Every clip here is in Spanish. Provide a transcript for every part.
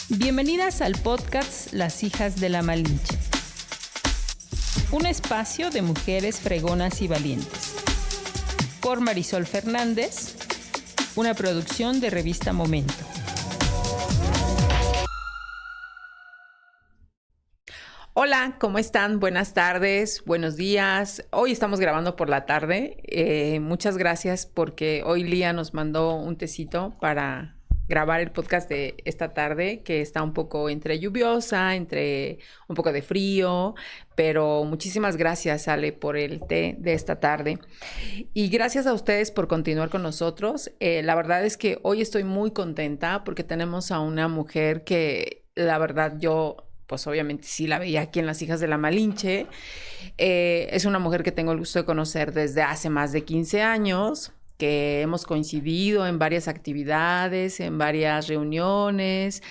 Bienvenidas al podcast Las Hijas de la Malinche. Un espacio de mujeres fregonas y valientes. Por Marisol Fernández, una producción de Revista Momento. Hola, ¿cómo están? Buenas tardes, buenos días. Hoy estamos grabando por la tarde. Muchas gracias porque hoy Lía nos mandó un tecito para grabar el podcast de esta tarde, que está un poco entre lluviosa, entre un poco de frío, pero muchísimas gracias, Ale, por el té de esta tarde. Y gracias a ustedes por continuar con nosotros. La verdad es que hoy estoy muy contenta porque tenemos a una mujer que, la verdad, yo pues obviamente sí la veía aquí en Las Hijas de la Malinche. Es una mujer que tengo el gusto de conocer desde hace más de 15 años, que hemos coincidido en varias actividades, en varias reuniones,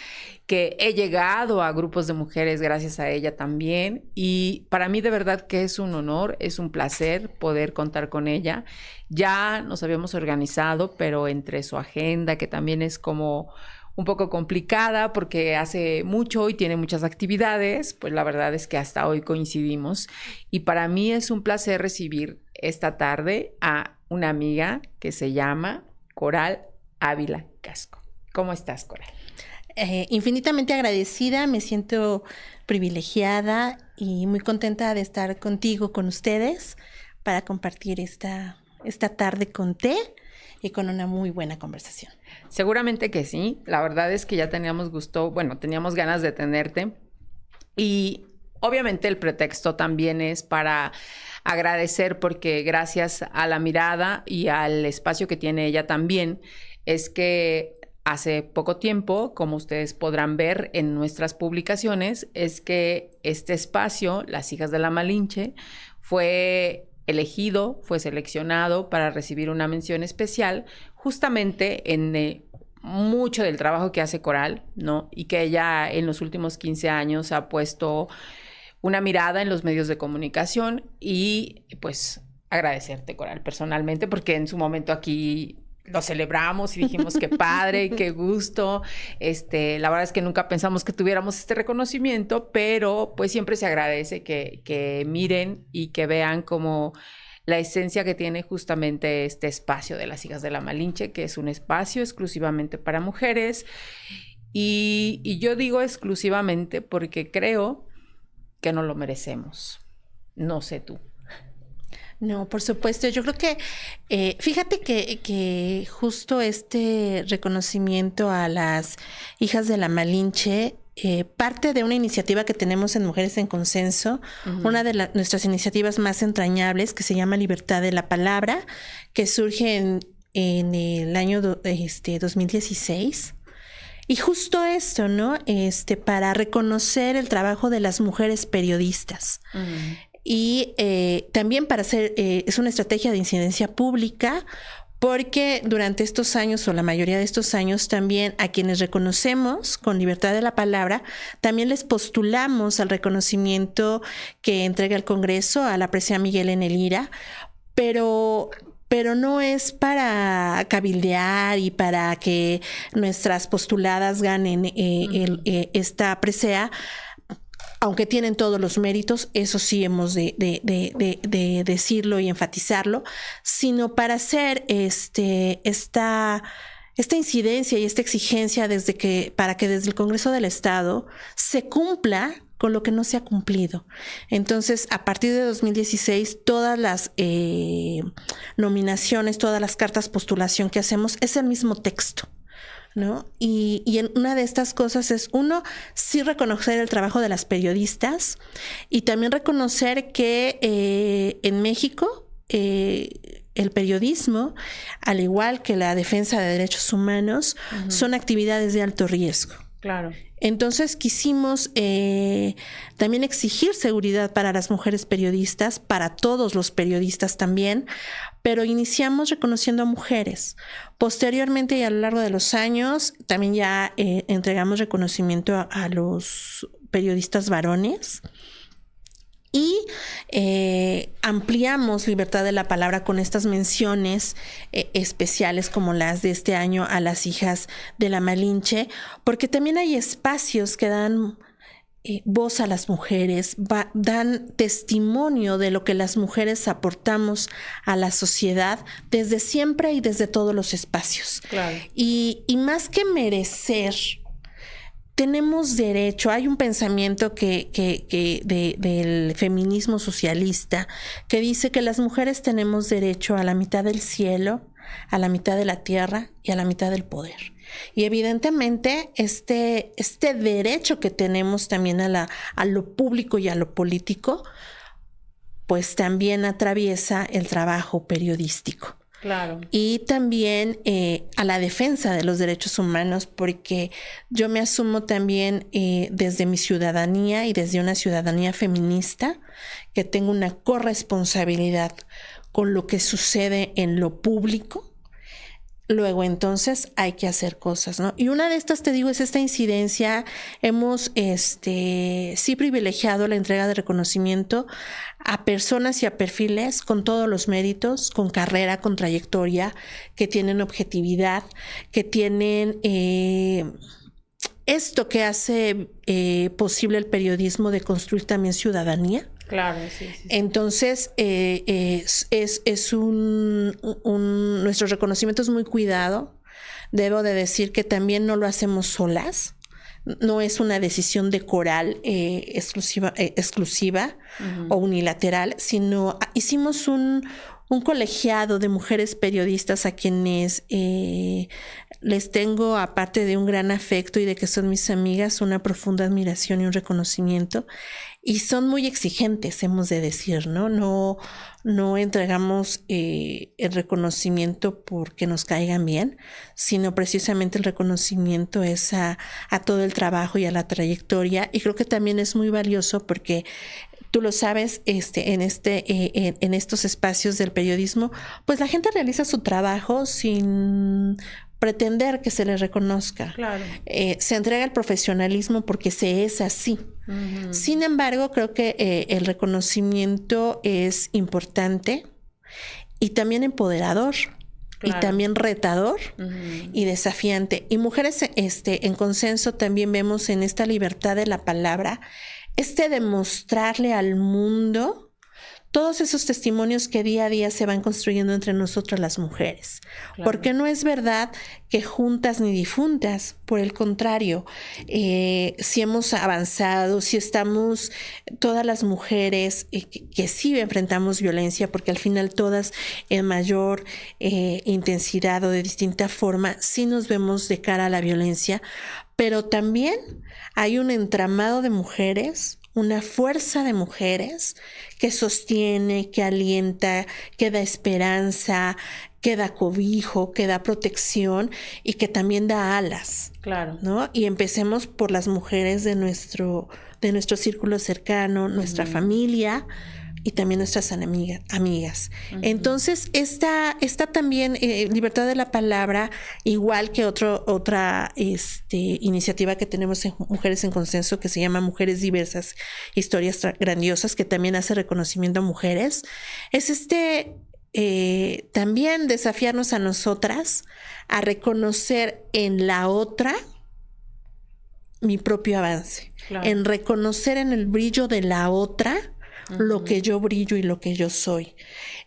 que he llegado a grupos de mujeres gracias a ella también. Y para mí de verdad que es un honor, es un placer poder contar con ella. Ya nos habíamos organizado, pero entre su agenda, que también es como un poco complicada porque hace mucho y tiene muchas actividades, pues la verdad es que hasta hoy coincidimos. Y para mí es un placer recibir esta tarde a una amiga que se llama Coral Ávila Casco. ¿Cómo estás, Coral? Infinitamente agradecida, me siento privilegiada y muy contenta de estar contigo, con ustedes, para compartir esta tarde con té y con una muy buena conversación. Seguramente que sí. La verdad es que ya teníamos ganas de tenerte. Y obviamente el pretexto también es para agradecer, porque gracias a la mirada y al espacio que tiene ella también, es que hace poco tiempo, como ustedes podrán ver en nuestras publicaciones, es que este espacio, Las Hijas de la Malinche, fue elegido, fue seleccionado para recibir una mención especial justamente en mucho del trabajo que hace Coral, ¿no? Y que ella en los últimos 15 años ha puesto una mirada en los medios de comunicación. Y pues agradecerte, Coral, personalmente, porque en su momento aquí lo celebramos y dijimos qué padre, qué gusto. La verdad es que nunca pensamos que tuviéramos este reconocimiento, pero pues siempre se agradece que miren y que vean como la esencia que tiene justamente este espacio de Las Hijas de la Malinche, que es un espacio exclusivamente para mujeres. Y yo digo exclusivamente porque creo que no lo merecemos. No sé tú. No, por supuesto. Yo creo que, fíjate que justo este reconocimiento a las hijas de la Malinche parte de una iniciativa que tenemos en Mujeres en Consenso, una de nuestras iniciativas más entrañables, que se llama Libertad de la Palabra, que surge en el año 2016. Y justo esto, ¿no? Para reconocer el trabajo de las mujeres periodistas. Y también para hacer, es una estrategia de incidencia pública, porque durante estos años, o la mayoría de estos años, también a quienes reconocemos con libertad de la palabra, también les postulamos al reconocimiento que entrega el Congreso a la presea Miguel N. Lira, pero no es para cabildear y para que nuestras postuladas ganen esta presea, aunque tienen todos los méritos, eso sí hemos de decirlo y enfatizarlo, sino para hacer esta incidencia y esta exigencia para que desde el Congreso del Estado se cumpla con lo que no se ha cumplido. Entonces, a partir de 2016, todas las nominaciones, todas las cartas postulación que hacemos es el mismo texto, ¿no? Y en una de estas cosas es, uno, sí reconocer el trabajo de las periodistas, y también reconocer que en México el periodismo, al igual que la defensa de derechos humanos, son actividades de alto riesgo. Claro. Entonces quisimos también exigir seguridad para las mujeres periodistas, para todos los periodistas también, pero iniciamos reconociendo a mujeres. Posteriormente y a lo largo de los años también ya entregamos reconocimiento a los periodistas varones. Y ampliamos libertad de la palabra con estas menciones especiales como las de este año a las hijas de la Malinche, porque también hay espacios que dan voz a las mujeres, dan testimonio de lo que las mujeres aportamos a la sociedad desde siempre y desde todos los espacios. Claro. Y más que merecer, tenemos derecho. Hay un pensamiento del feminismo socialista que dice que las mujeres tenemos derecho a la mitad del cielo, a la mitad de la tierra y a la mitad del poder. Y evidentemente este derecho que tenemos también a lo público y a lo político, pues también atraviesa el trabajo periodístico. Claro. Y también a la defensa de los derechos humanos, porque yo me asumo también desde mi ciudadanía y desde una ciudadanía feminista, que tengo una corresponsabilidad con lo que sucede en lo público. Luego entonces hay que hacer cosas, ¿no? Y una de estas, te digo, es esta incidencia. Hemos sí privilegiado la entrega de reconocimiento a personas y a perfiles con todos los méritos, con carrera, con trayectoria, que tienen objetividad, que tienen esto que hace posible el periodismo de construir también ciudadanía. Claro, sí. Entonces, nuestro reconocimiento es muy cuidado. Debo de decir que también no lo hacemos solas. No es una decisión de Coral exclusiva o unilateral, sino hicimos un colegiado de mujeres periodistas a quienes les tengo, aparte de un gran afecto y de que son mis amigas, una profunda admiración y un reconocimiento. Y son muy exigentes, hemos de decir, ¿no? No entregamos el reconocimiento porque nos caigan bien, sino precisamente el reconocimiento es a todo el trabajo y a la trayectoria. Y creo que también es muy valioso porque tú lo sabes, en estos espacios del periodismo, pues la gente realiza su trabajo sin pretender que se le reconozca. Claro. Se entrega el profesionalismo porque se es así. Uh-huh. Sin embargo, creo que el reconocimiento es importante y también empoderador. Claro. Y también retador y desafiante. Y mujeres en consenso también vemos en esta libertad de la palabra, demostrarle al mundo todos esos testimonios que día a día se van construyendo entre nosotras las mujeres. Claro. Porque no es verdad que juntas ni difuntas, por el contrario, si hemos avanzado, si estamos todas las mujeres que sí enfrentamos violencia, porque al final todas en mayor intensidad o de distinta forma, sí nos vemos de cara a la violencia, pero también hay un entramado de mujeres, una fuerza de mujeres que sostiene, que alienta, que da esperanza, que da cobijo, que da protección y que también da alas. Claro. ¿No? Y empecemos por las mujeres de nuestro círculo cercano, nuestra familia y también nuestras amigas. Uh-huh. Entonces, esta también libertad de la palabra, igual que otra iniciativa que tenemos en Mujeres en Consenso, que se llama Mujeres Diversas, Historias Grandiosas, que también hace reconocimiento a mujeres, es también desafiarnos a nosotras a reconocer en la otra mi propio avance, claro. En reconocer en el brillo de la otra lo que yo brillo y lo que yo soy.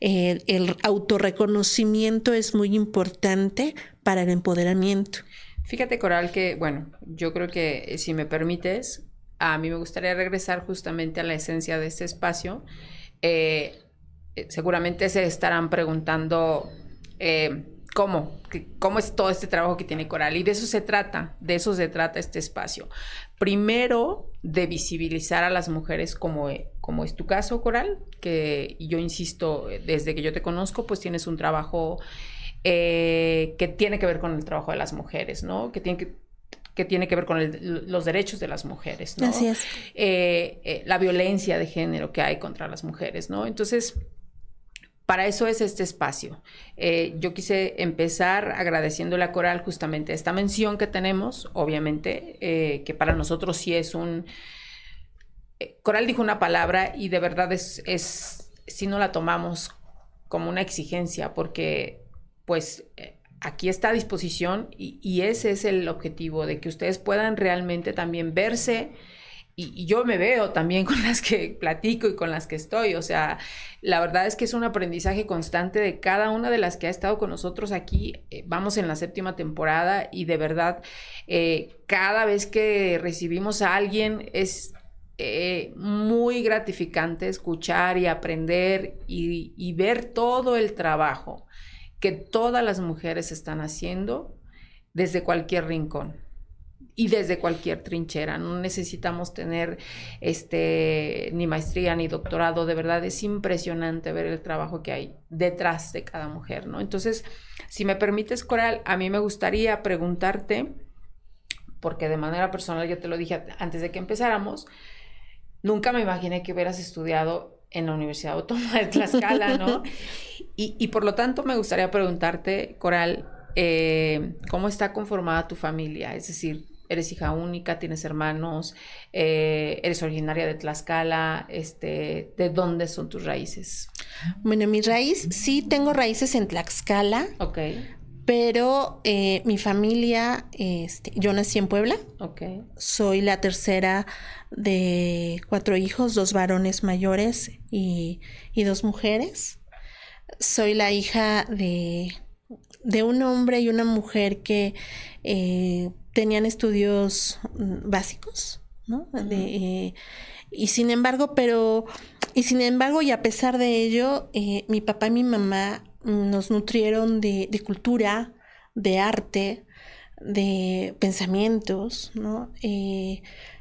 El autorreconocimiento es muy importante para el empoderamiento. Fíjate, Coral, que, bueno, yo creo que si me permites, a mí me gustaría regresar justamente a la esencia de este espacio. Seguramente se estarán preguntando ¿cómo es todo este trabajo que tiene Coral? Y de eso se trata este espacio. Primero, de visibilizar a las mujeres como es tu caso, Coral, que yo insisto, desde que yo te conozco, pues tienes un trabajo que tiene que ver con el trabajo de las mujeres, ¿no? Que tiene que ver con los derechos de las mujeres, ¿no? Así es. La violencia de género que hay contra las mujeres, ¿no? Entonces, para eso es este espacio. Yo quise empezar agradeciéndole a Coral justamente esta mención que tenemos, obviamente, que para nosotros sí es Coral dijo una palabra y de verdad si no la tomamos como una exigencia, porque pues aquí está a disposición y ese es el objetivo, de que ustedes puedan realmente también verse. Y yo me veo también con las que platico y con las que estoy, o sea, la verdad es que es un aprendizaje constante de cada una de las que ha estado con nosotros aquí. Vamos en la 7ª temporada y de verdad cada vez que recibimos a alguien es muy gratificante escuchar y aprender y ver todo el trabajo que todas las mujeres están haciendo desde cualquier rincón y desde cualquier trinchera. No necesitamos tener ni maestría ni doctorado. De verdad es impresionante ver el trabajo que hay detrás de cada mujer, ¿no? Entonces, si me permites, Coral, a mí me gustaría preguntarte, porque de manera personal yo te lo dije antes de que empezáramos, nunca me imaginé que hubieras estudiado en la Universidad Autónoma de Tlaxcala, ¿no? Y por lo tanto me gustaría preguntarte, Coral, ¿cómo está conformada tu familia? Es decir, ¿eres hija única? ¿Tienes hermanos? ¿Eres originaria de Tlaxcala? ¿De dónde son tus raíces? Bueno, mi raíz, sí tengo raíces en Tlaxcala. Ok. Pero mi familia, yo nací en Puebla. Ok. Soy la tercera de 4 hijos, 2 varones mayores y 2 mujeres. Soy la hija de un hombre y una mujer que tenían estudios básicos, ¿no? Y sin embargo, y a pesar de ello, mi papá y mi mamá nos nutrieron de cultura, de arte, de pensamientos, ¿no?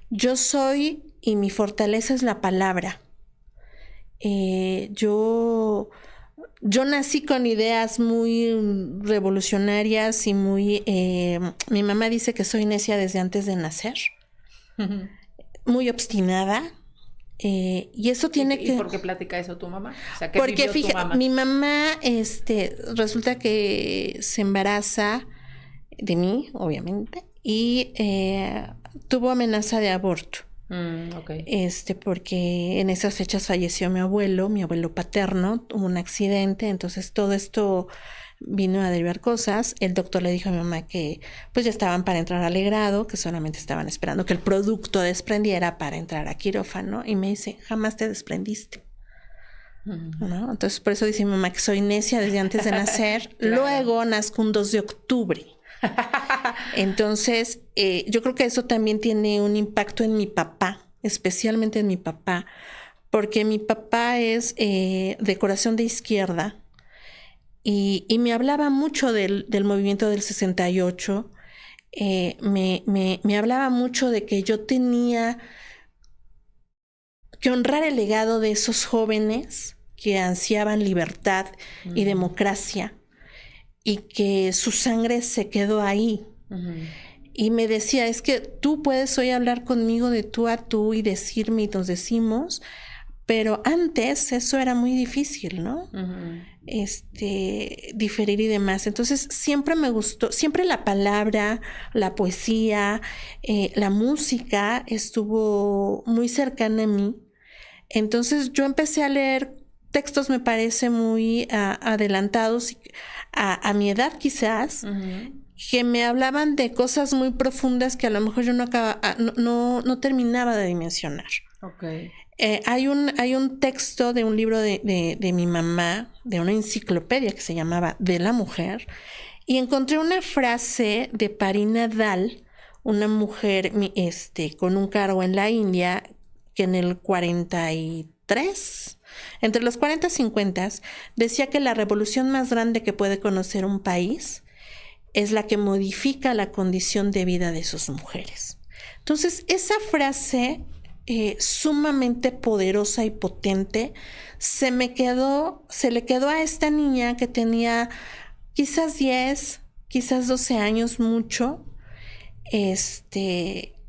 Yo soy, y mi fortaleza es la palabra. Yo nací con ideas muy revolucionarias y muy... mi mamá dice que soy necia desde antes de nacer, muy obstinada. Y eso tiene que... ¿Y por qué platica eso tu mamá? O sea, ¿qué porque vivió tu mamá? Mi mamá resulta que se embaraza de mí, obviamente, y tuvo amenaza de aborto. Okay. Porque en esas fechas falleció mi abuelo paterno, tuvo un accidente, entonces todo esto vino a derivar cosas. El doctor le dijo a mi mamá que pues ya estaban para entrar al legrado, que solamente estaban esperando que el producto desprendiera para entrar a quirófano, y me dice, jamás te desprendiste. ¿No? Entonces por eso dice mi mamá que soy necia desde antes de nacer. Claro. Luego nazco un 2 de octubre. Entonces yo creo que eso también tiene un impacto en mi papá, especialmente en mi papá, porque mi papá es de corazón de izquierda y me hablaba mucho del movimiento del 68. Me hablaba mucho de que yo tenía que honrar el legado de esos jóvenes que ansiaban libertad y democracia, y que su sangre se quedó ahí. Y me decía, es que tú puedes hoy hablar conmigo de tú a tú y decirme, y nos decimos, pero antes eso era muy difícil, ¿no? Diferir y demás. Entonces siempre me gustó, siempre la palabra, la poesía, la música estuvo muy cercana a mí. Entonces yo empecé a leer textos, me parece muy adelantados a mi edad quizás, que me hablaban de cosas muy profundas que a lo mejor yo no terminaba de dimensionar. Okay. Hay un texto de un libro de mi mamá, de una enciclopedia que se llamaba De la Mujer, y encontré una frase de Parina Dal, una mujer con un cargo en la India, que en el 43... Entre los 40 y 50 decía que la revolución más grande que puede conocer un país es la que modifica la condición de vida de sus mujeres. Entonces, esa frase sumamente poderosa y potente se le quedó a esta niña que tenía quizás 10, quizás 12 años, mucho,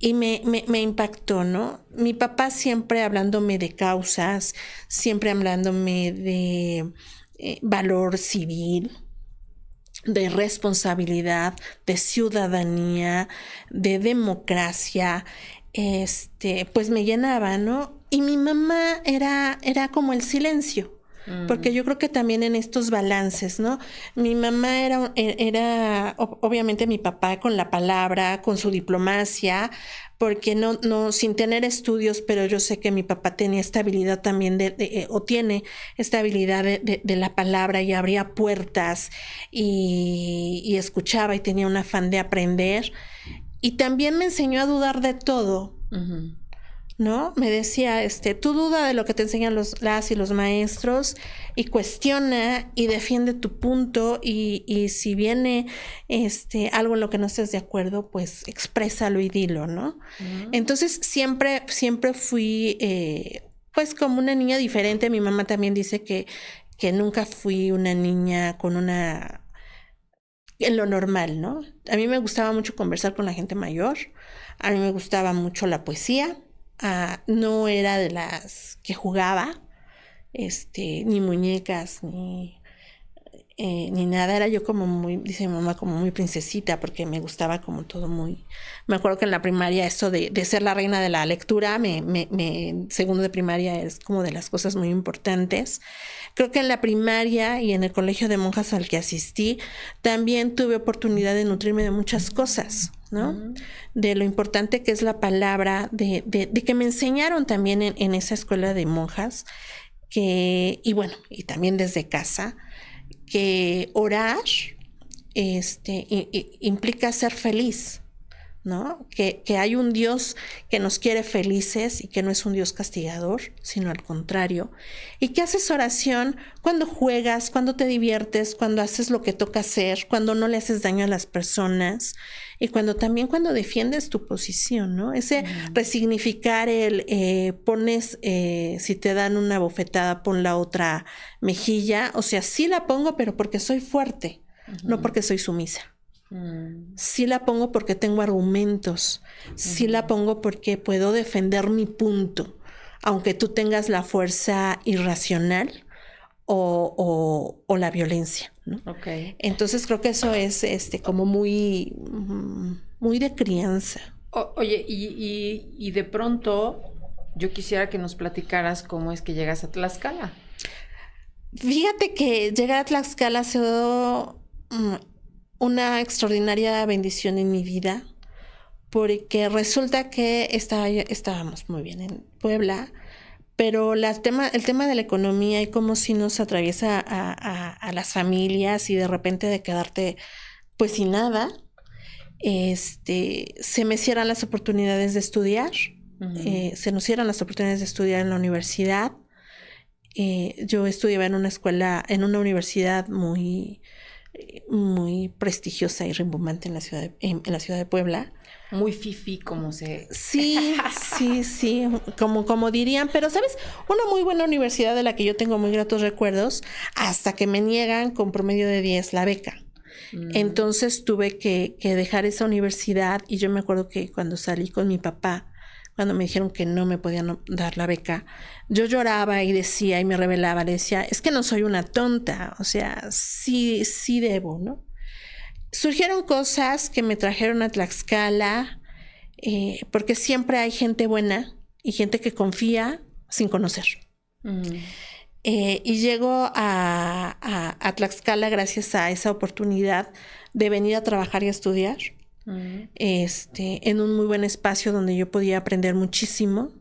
y me impactó, ¿no? Mi papá siempre hablándome de causas, siempre hablándome de valor civil, de responsabilidad, de ciudadanía, de democracia. pues me llenaba, ¿no? Y mi mamá era como el silencio. Porque yo creo que también en estos balances, ¿no? Mi mamá era obviamente mi papá con la palabra, con su diplomacia, porque no, sin tener estudios, pero yo sé que mi papá tenía esta habilidad también o tiene esta habilidad de la palabra y abría puertas y escuchaba y tenía un afán de aprender. Y también me enseñó a dudar de todo. Uh-huh. ¿No? Me decía, tú duda de lo que te enseñan las y los maestros y cuestiona y defiende tu punto y si viene algo en lo que no estés de acuerdo, pues exprésalo y dilo, ¿no? Uh-huh. Entonces siempre fui pues como una niña diferente. Mi mamá también dice que nunca fui una niña con en lo normal, ¿no? A mí me gustaba mucho conversar con la gente mayor, a mí me gustaba mucho la poesía. No era de las que jugaba, ni muñecas, ni nada. Era yo como muy, dice mi mamá, como muy princesita, porque me gustaba como todo muy... Me acuerdo que en la primaria eso de ser la reina de la lectura, segundo de primaria es como de las cosas muy importantes. Creo que en la primaria y en el colegio de monjas al que asistí, también tuve oportunidad de nutrirme de muchas cosas, ¿no? Uh-huh. De lo importante que es la palabra, de que me enseñaron también en esa escuela de monjas, y bueno, y también desde casa, que orar implica ser feliz, ¿no? Que hay un Dios que nos quiere felices y que no es un Dios castigador, sino al contrario. Y que haces oración cuando juegas, cuando te diviertes, cuando haces lo que toca hacer, cuando no le haces daño a las personas y cuando defiendes tu posición, ¿no? Ese resignificar pones, si te dan una bofetada, pon la otra mejilla. O sea, sí la pongo, pero porque soy fuerte, no porque soy sumisa. Sí la pongo porque tengo argumentos, sí la pongo porque puedo defender mi punto, aunque tú tengas la fuerza irracional o la violencia, ¿no? Okay. Entonces creo que eso es como muy de crianza. Oye, y de pronto yo quisiera que nos platicaras cómo es que llegas a Tlaxcala. Fíjate que llegar a Tlaxcala ha sido una extraordinaria bendición en mi vida, porque resulta que estábamos muy bien en Puebla, pero el tema de la economía y cómo sí nos atraviesa a las familias y de repente de quedarte pues sin nada, se me cierran las oportunidades de estudiar, uh-huh. Se nos cierran las oportunidades de estudiar en la universidad. Yo estudiaba en una universidad muy prestigiosa y rimbombante en la ciudad de Puebla. Muy fifí, como se... Sí, como dirían, pero ¿sabes? Una muy buena universidad de la que yo tengo muy gratos recuerdos, hasta que me niegan con promedio de 10 la beca. Entonces tuve que dejar esa universidad y yo me acuerdo que cuando salí con mi papá, cuando me dijeron que no me podían dar la beca, yo lloraba y decía y me rebelaba, le decía, es que no soy una tonta, o sea, sí debo, ¿no? Surgieron cosas que me trajeron a Tlaxcala, porque siempre hay gente buena y gente que confía sin conocer. Y llego a Tlaxcala gracias a esa oportunidad de venir a trabajar y a estudiar. En un muy buen espacio donde yo podía aprender muchísimo,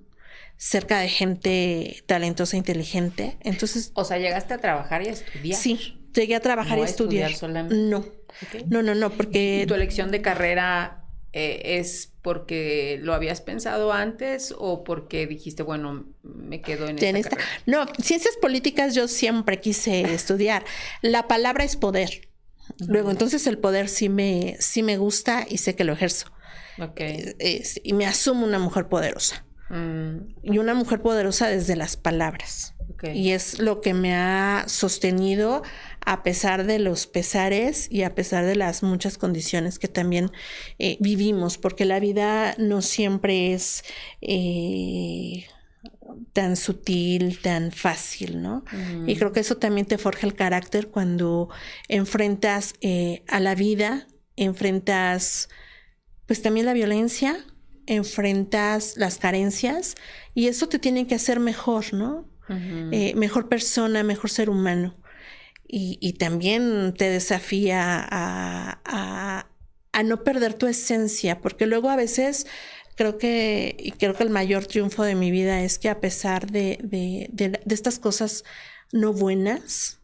cerca de gente talentosa e inteligente. Entonces, o sea, ¿llegaste a trabajar y a estudiar? Sí, llegué a trabajar y a estudiar. Solamente. No. Okay. No, porque... ¿Tu elección de carrera es porque lo habías pensado antes o porque dijiste, bueno, me quedo en esta carrera? No, ciencias políticas yo siempre quise estudiar. La palabra es poder. Luego, entonces el poder sí me gusta y sé que lo ejerzo. Okay. Y me asumo una mujer poderosa. Y una mujer poderosa desde las palabras. Okay. Y es lo que me ha sostenido a pesar de los pesares y a pesar de las muchas condiciones que también vivimos, porque la vida no siempre es tan sutil, tan fácil, ¿no? Y creo que eso también te forja el carácter cuando enfrentas a la vida, enfrentas pues también la violencia, enfrentas las carencias y eso te tiene que hacer mejor, ¿no? Mejor persona, mejor ser humano. Y también te desafía a no perder tu esencia, porque luego a veces creo que el mayor triunfo de mi vida es que a pesar de estas cosas no buenas,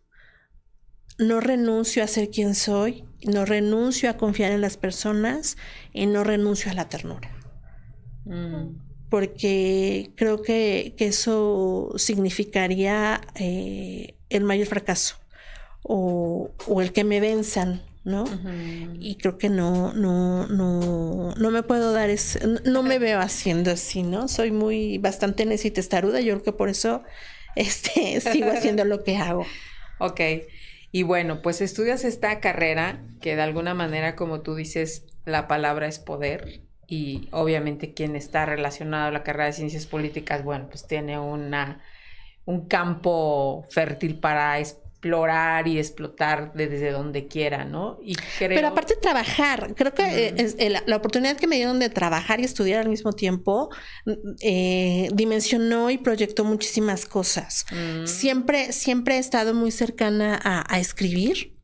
no renuncio a ser quien soy, no renuncio a confiar en las personas y no renuncio a la ternura. Porque creo que eso significaría el mayor fracaso o el que me venzan, ¿no? Y creo que no me puedo dar no me veo haciendo así, ¿no? Soy bastante necia y testaruda, yo creo que por eso sigo haciendo lo que hago. Ok. Y bueno, pues estudias esta carrera que de alguna manera, como tú dices, la palabra es poder y obviamente quien está relacionado a la carrera de ciencias políticas, bueno, pues tiene un campo fértil para explorar y explotar desde donde quiera, ¿no? Pero aparte de trabajar, creo que la oportunidad que me dieron de trabajar y estudiar al mismo tiempo dimensionó y proyectó muchísimas cosas. Siempre he estado muy cercana a escribir.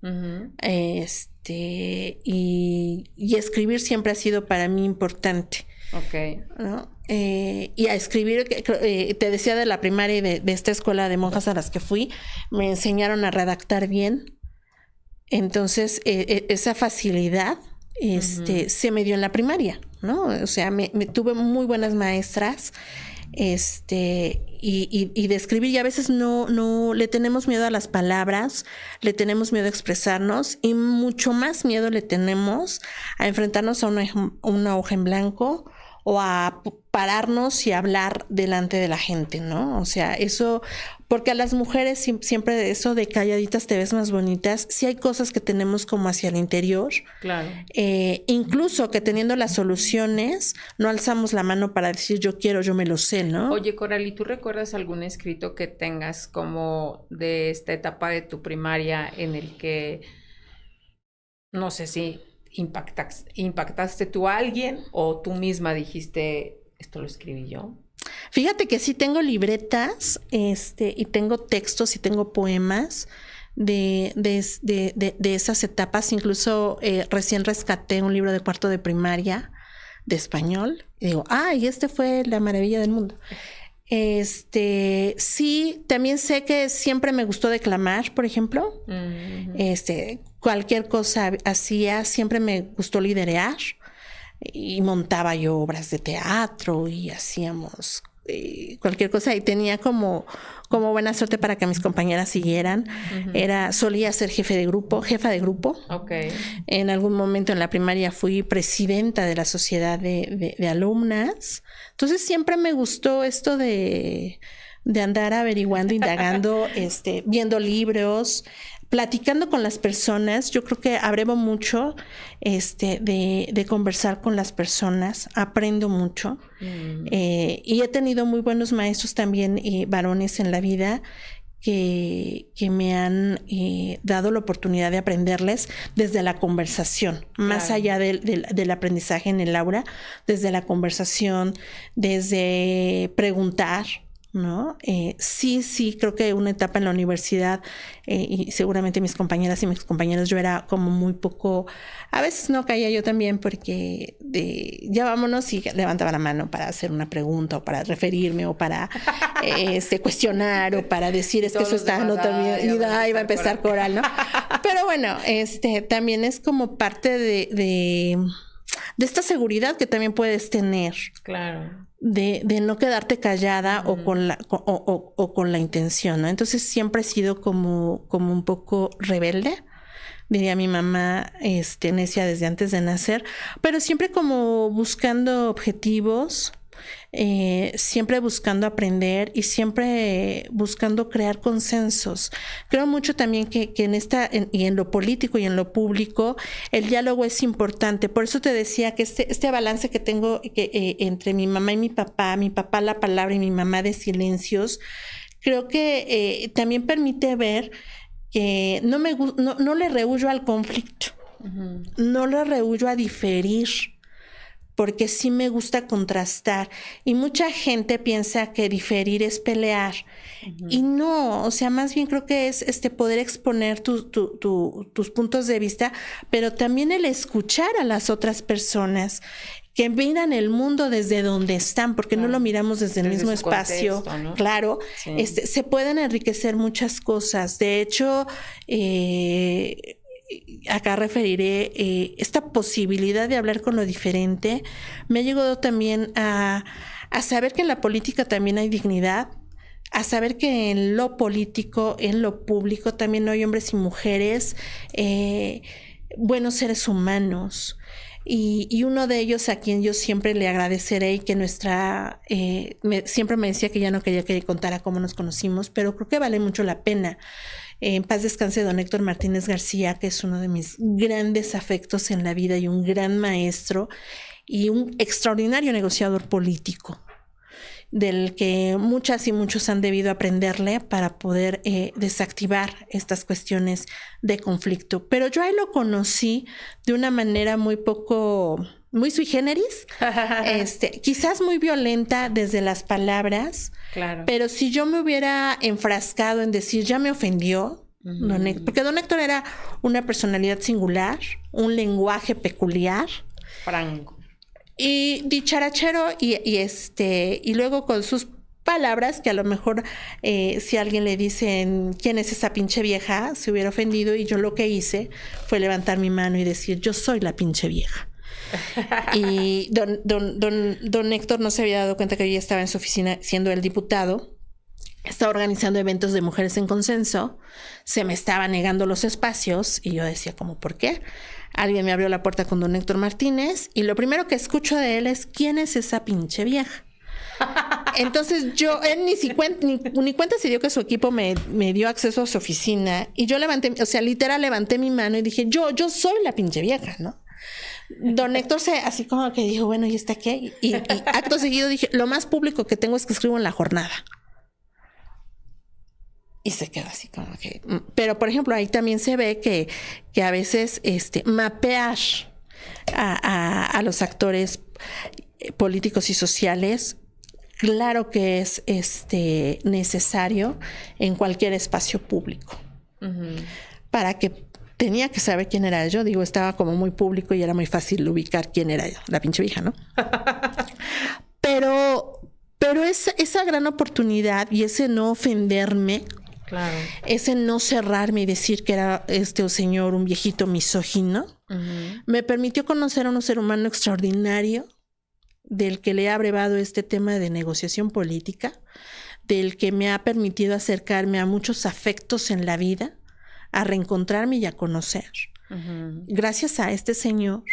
Y escribir siempre ha sido para mí importante. Okay. ¿No? Y a escribir, te decía de la primaria y de esta escuela de monjas a las que fui, me enseñaron a redactar bien. Entonces, esa facilidad se me dio en la primaria, ¿no? O sea, me tuve muy buenas maestras. Y de escribir, y a veces no le tenemos miedo a las palabras, le tenemos miedo a expresarnos y mucho más miedo le tenemos a enfrentarnos a una hoja en blanco o a pararnos y hablar delante de la gente, ¿no? O sea, eso, porque a las mujeres siempre eso de calladitas te ves más bonitas, sí hay cosas que tenemos como hacia el interior. Claro. Incluso que teniendo las soluciones, no alzamos la mano para decir yo quiero, yo me lo sé, ¿no? Oye, Coralie, ¿tú recuerdas algún escrito que tengas como de esta etapa de tu primaria en el que, no sé si impactaste tú a alguien o tú misma dijiste, esto lo escribí yo? Fíjate que sí tengo libretas, y tengo textos y tengo poemas de esas etapas. Incluso recién rescaté un libro de cuarto de primaria de español y digo, y este fue la maravilla del mundo. Sí, también sé que siempre me gustó declamar, por ejemplo. Cualquier cosa hacía, siempre me gustó liderear y montaba yo obras de teatro y hacíamos cualquier cosa y tenía como buena suerte para que mis compañeras siguieran. Solía ser jefa de grupo. Okay. En algún momento en la primaria fui presidenta de la sociedad de alumnas. Entonces siempre me gustó esto de andar averiguando, indagando, viendo libros, platicando con las personas. Yo creo que abrevo mucho de conversar con las personas, aprendo mucho. Y he tenido muy buenos maestros también, varones en la vida, que me han dado la oportunidad de aprenderles desde la conversación, más allá del aprendizaje en el aula, desde la conversación, desde preguntar, ¿no? Sí, creo que una etapa en la universidad, y seguramente mis compañeras y mis compañeros, yo era como muy poco, a veces no caía yo también porque ya vámonos y levantaba la mano para hacer una pregunta o para referirme o para cuestionar o para decir es que eso está no también y iba a empezar coral, ¿no? Pero bueno, también es como parte de esta seguridad que también puedes tener. Claro. De no quedarte callada o con la intención, ¿no? Entonces siempre he sido como un poco rebelde, diría mi mamá, necia desde antes de nacer, pero siempre como buscando objetivos, siempre buscando aprender y siempre buscando crear consensos. Creo mucho también que y en lo político y en lo público el diálogo es importante. Por eso te decía que este balance que tengo entre mi mamá y mi papá la palabra y mi mamá de silencios, creo que también permite ver que no le rehuyo al conflicto, no le rehuyo a diferir, porque sí me gusta contrastar. Y mucha gente piensa que diferir es pelear. Y no, o sea, más bien creo que es poder exponer tus puntos de vista, pero también el escuchar a las otras personas que miran el mundo desde donde están, porque no lo miramos desde el mismo espacio, contexto, ¿no? Claro, sí. Se pueden enriquecer muchas cosas. De hecho, acá referiré esta posibilidad de hablar con lo diferente. Me ha llegado también a saber que en la política también hay dignidad, a saber que en lo político, en lo público, también hay hombres y mujeres, buenos seres humanos. Y uno de ellos a quien yo siempre le agradeceré y que siempre me decía que ya no quería que contara cómo nos conocimos, pero creo que vale mucho la pena. En paz descanse don Héctor Martínez García, que es uno de mis grandes afectos en la vida y un gran maestro y un extraordinario negociador político, del que muchas y muchos han debido aprenderle para poder desactivar estas cuestiones de conflicto. Pero yo ahí lo conocí de una manera muy sui generis, quizás muy violenta desde las palabras, claro. Pero si yo me hubiera enfrascado en decir, ya me ofendió, porque don Héctor era una personalidad singular, un lenguaje peculiar, franco. Y dicharachero y luego con sus palabras que a lo mejor si a alguien le dicen ¿quién es esa pinche vieja? Se hubiera ofendido, y yo lo que hice fue levantar mi mano y decir yo soy la pinche vieja. Y don Héctor no se había dado cuenta que yo ya estaba en su oficina siendo el diputado. Estaba organizando eventos de mujeres en consenso, se me estaba negando los espacios y yo decía como ¿por qué? Alguien me abrió la puerta con don Héctor Martínez y lo primero que escucho de él es ¿quién es esa pinche vieja? Entonces él ni cuenta se dio que su equipo me dio acceso a su oficina y yo literal levanté mi mano y dije yo soy la pinche vieja, ¿no? Don Héctor así como que dijo bueno, ¿y está qué? Y acto seguido dije lo más público que tengo es que escribo en La Jornada. Y se quedó así como que... Pero, por ejemplo, ahí también se ve que a veces mapear a los actores políticos y sociales, claro que es necesario en cualquier espacio público. Para que tenía que saber quién era yo. Digo, estaba como muy público y era muy fácil ubicar quién era yo. La pinche vieja, ¿no? Pero esa gran oportunidad y ese no ofenderme... Claro. Ese no cerrarme y decir que era señor un viejito misógino, me permitió conocer a un ser humano extraordinario del que le he abrevado este tema de negociación política, del que me ha permitido acercarme a muchos afectos en la vida, a reencontrarme y a conocer. Gracias a este señor,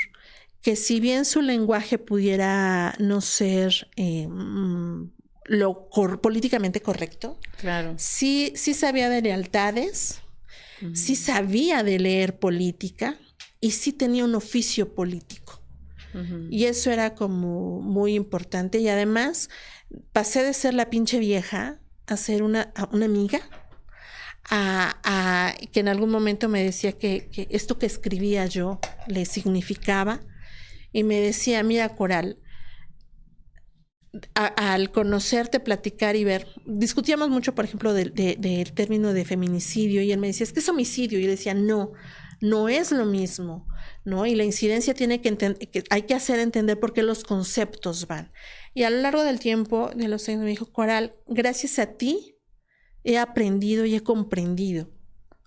que si bien su lenguaje pudiera no ser... políticamente correcto. Claro. Sí sabía de lealtades, sí sabía de leer política y sí tenía un oficio político. Y eso era como muy importante. Y además pasé de ser la pinche vieja a ser una amiga, a que en algún momento me decía que esto que escribía yo le significaba y me decía, mira, Coral, al conocerte, platicar y ver, discutíamos mucho, por ejemplo, del término de feminicidio y él me decía, es que es homicidio, y yo decía, no es lo mismo, ¿no? Y la incidencia tiene que hay que hacer entender por qué los conceptos van. Y a lo largo del tiempo, de los años, me dijo, Coral, gracias a ti he aprendido y he comprendido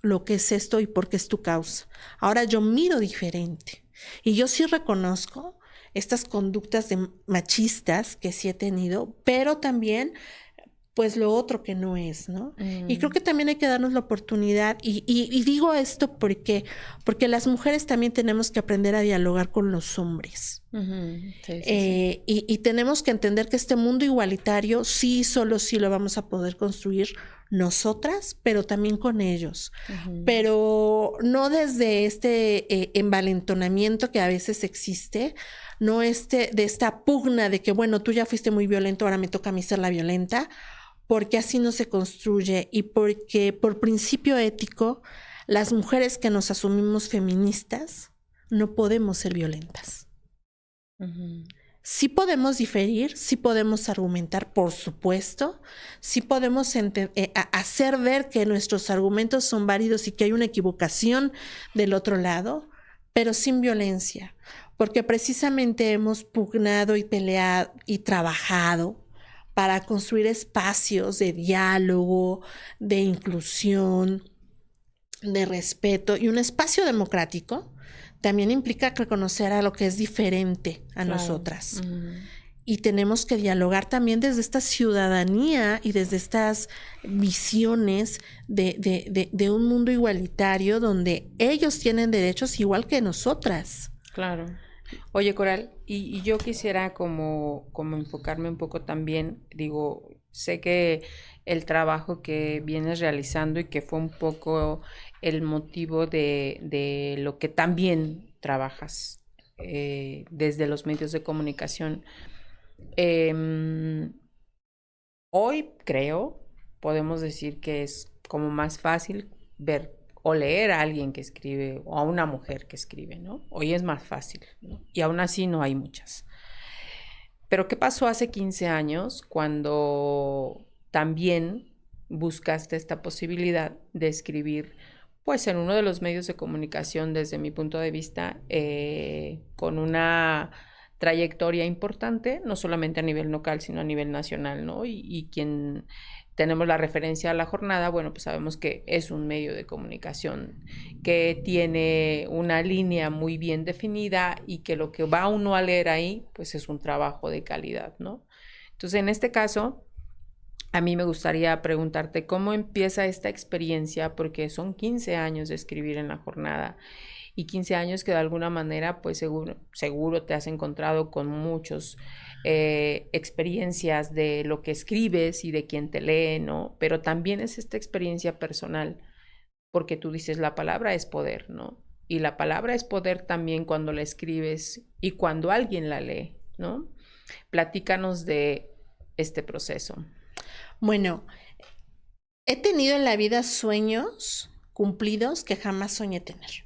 lo que es esto y por qué es tu causa. Ahora yo miro diferente y yo sí reconozco estas conductas machistas que sí he tenido, pero también pues lo otro que no es, ¿no? Y creo que también hay que darnos la oportunidad y digo esto porque las mujeres también tenemos que aprender a dialogar con los hombres. Sí. Y tenemos que entender que este mundo igualitario solo sí lo vamos a poder construir nosotras, pero también con ellos. Pero no desde este envalentonamiento que a veces existe, no de esta pugna de que, bueno, tú ya fuiste muy violento, ahora me toca a mí ser la violenta, porque así no se construye y porque por principio ético, las mujeres que nos asumimos feministas no podemos ser violentas. Sí podemos diferir, sí podemos argumentar, por supuesto, sí podemos hacer ver que nuestros argumentos son válidos y que hay una equivocación del otro lado, pero sin violencia, porque precisamente hemos pugnado y peleado y trabajado para construir espacios de diálogo, de inclusión, de respeto y un espacio democrático también implica reconocer a lo que es diferente a nosotras. Y tenemos que dialogar también desde esta ciudadanía y desde estas visiones de un mundo igualitario donde ellos tienen derechos igual que nosotras. Claro. Oye, Coral, y yo quisiera como enfocarme un poco también, digo, sé que el trabajo que vienes realizando y que fue un poco el motivo de lo que también trabajas desde los medios de comunicación. Hoy creo, podemos decir que es como más fácil ver o leer a alguien que escribe o a una mujer que escribe, ¿no? Hoy es más fácil, ¿no? Y aún así no hay muchas. Pero ¿qué pasó hace 15 años cuando también buscaste esta posibilidad de escribir, pues en uno de los medios de comunicación, desde mi punto de vista, con una trayectoria importante, no solamente a nivel local, sino a nivel nacional, ¿no? Y quien tenemos la referencia a La Jornada, bueno, pues sabemos que es un medio de comunicación que tiene una línea muy bien definida y que lo que va uno a leer ahí, pues es un trabajo de calidad, ¿no? Entonces, en este caso, a mí me gustaría preguntarte cómo empieza esta experiencia, porque son 15 años de escribir en La Jornada y 15 años que de alguna manera, pues seguro te has encontrado con muchos experiencias de lo que escribes y de quien te lee, ¿no? Pero también es esta experiencia personal, porque tú dices la palabra es poder, ¿no? Y la palabra es poder también cuando la escribes y cuando alguien la lee, ¿no? Platícanos de este proceso. Bueno, he tenido en la vida sueños cumplidos que jamás soñé tener.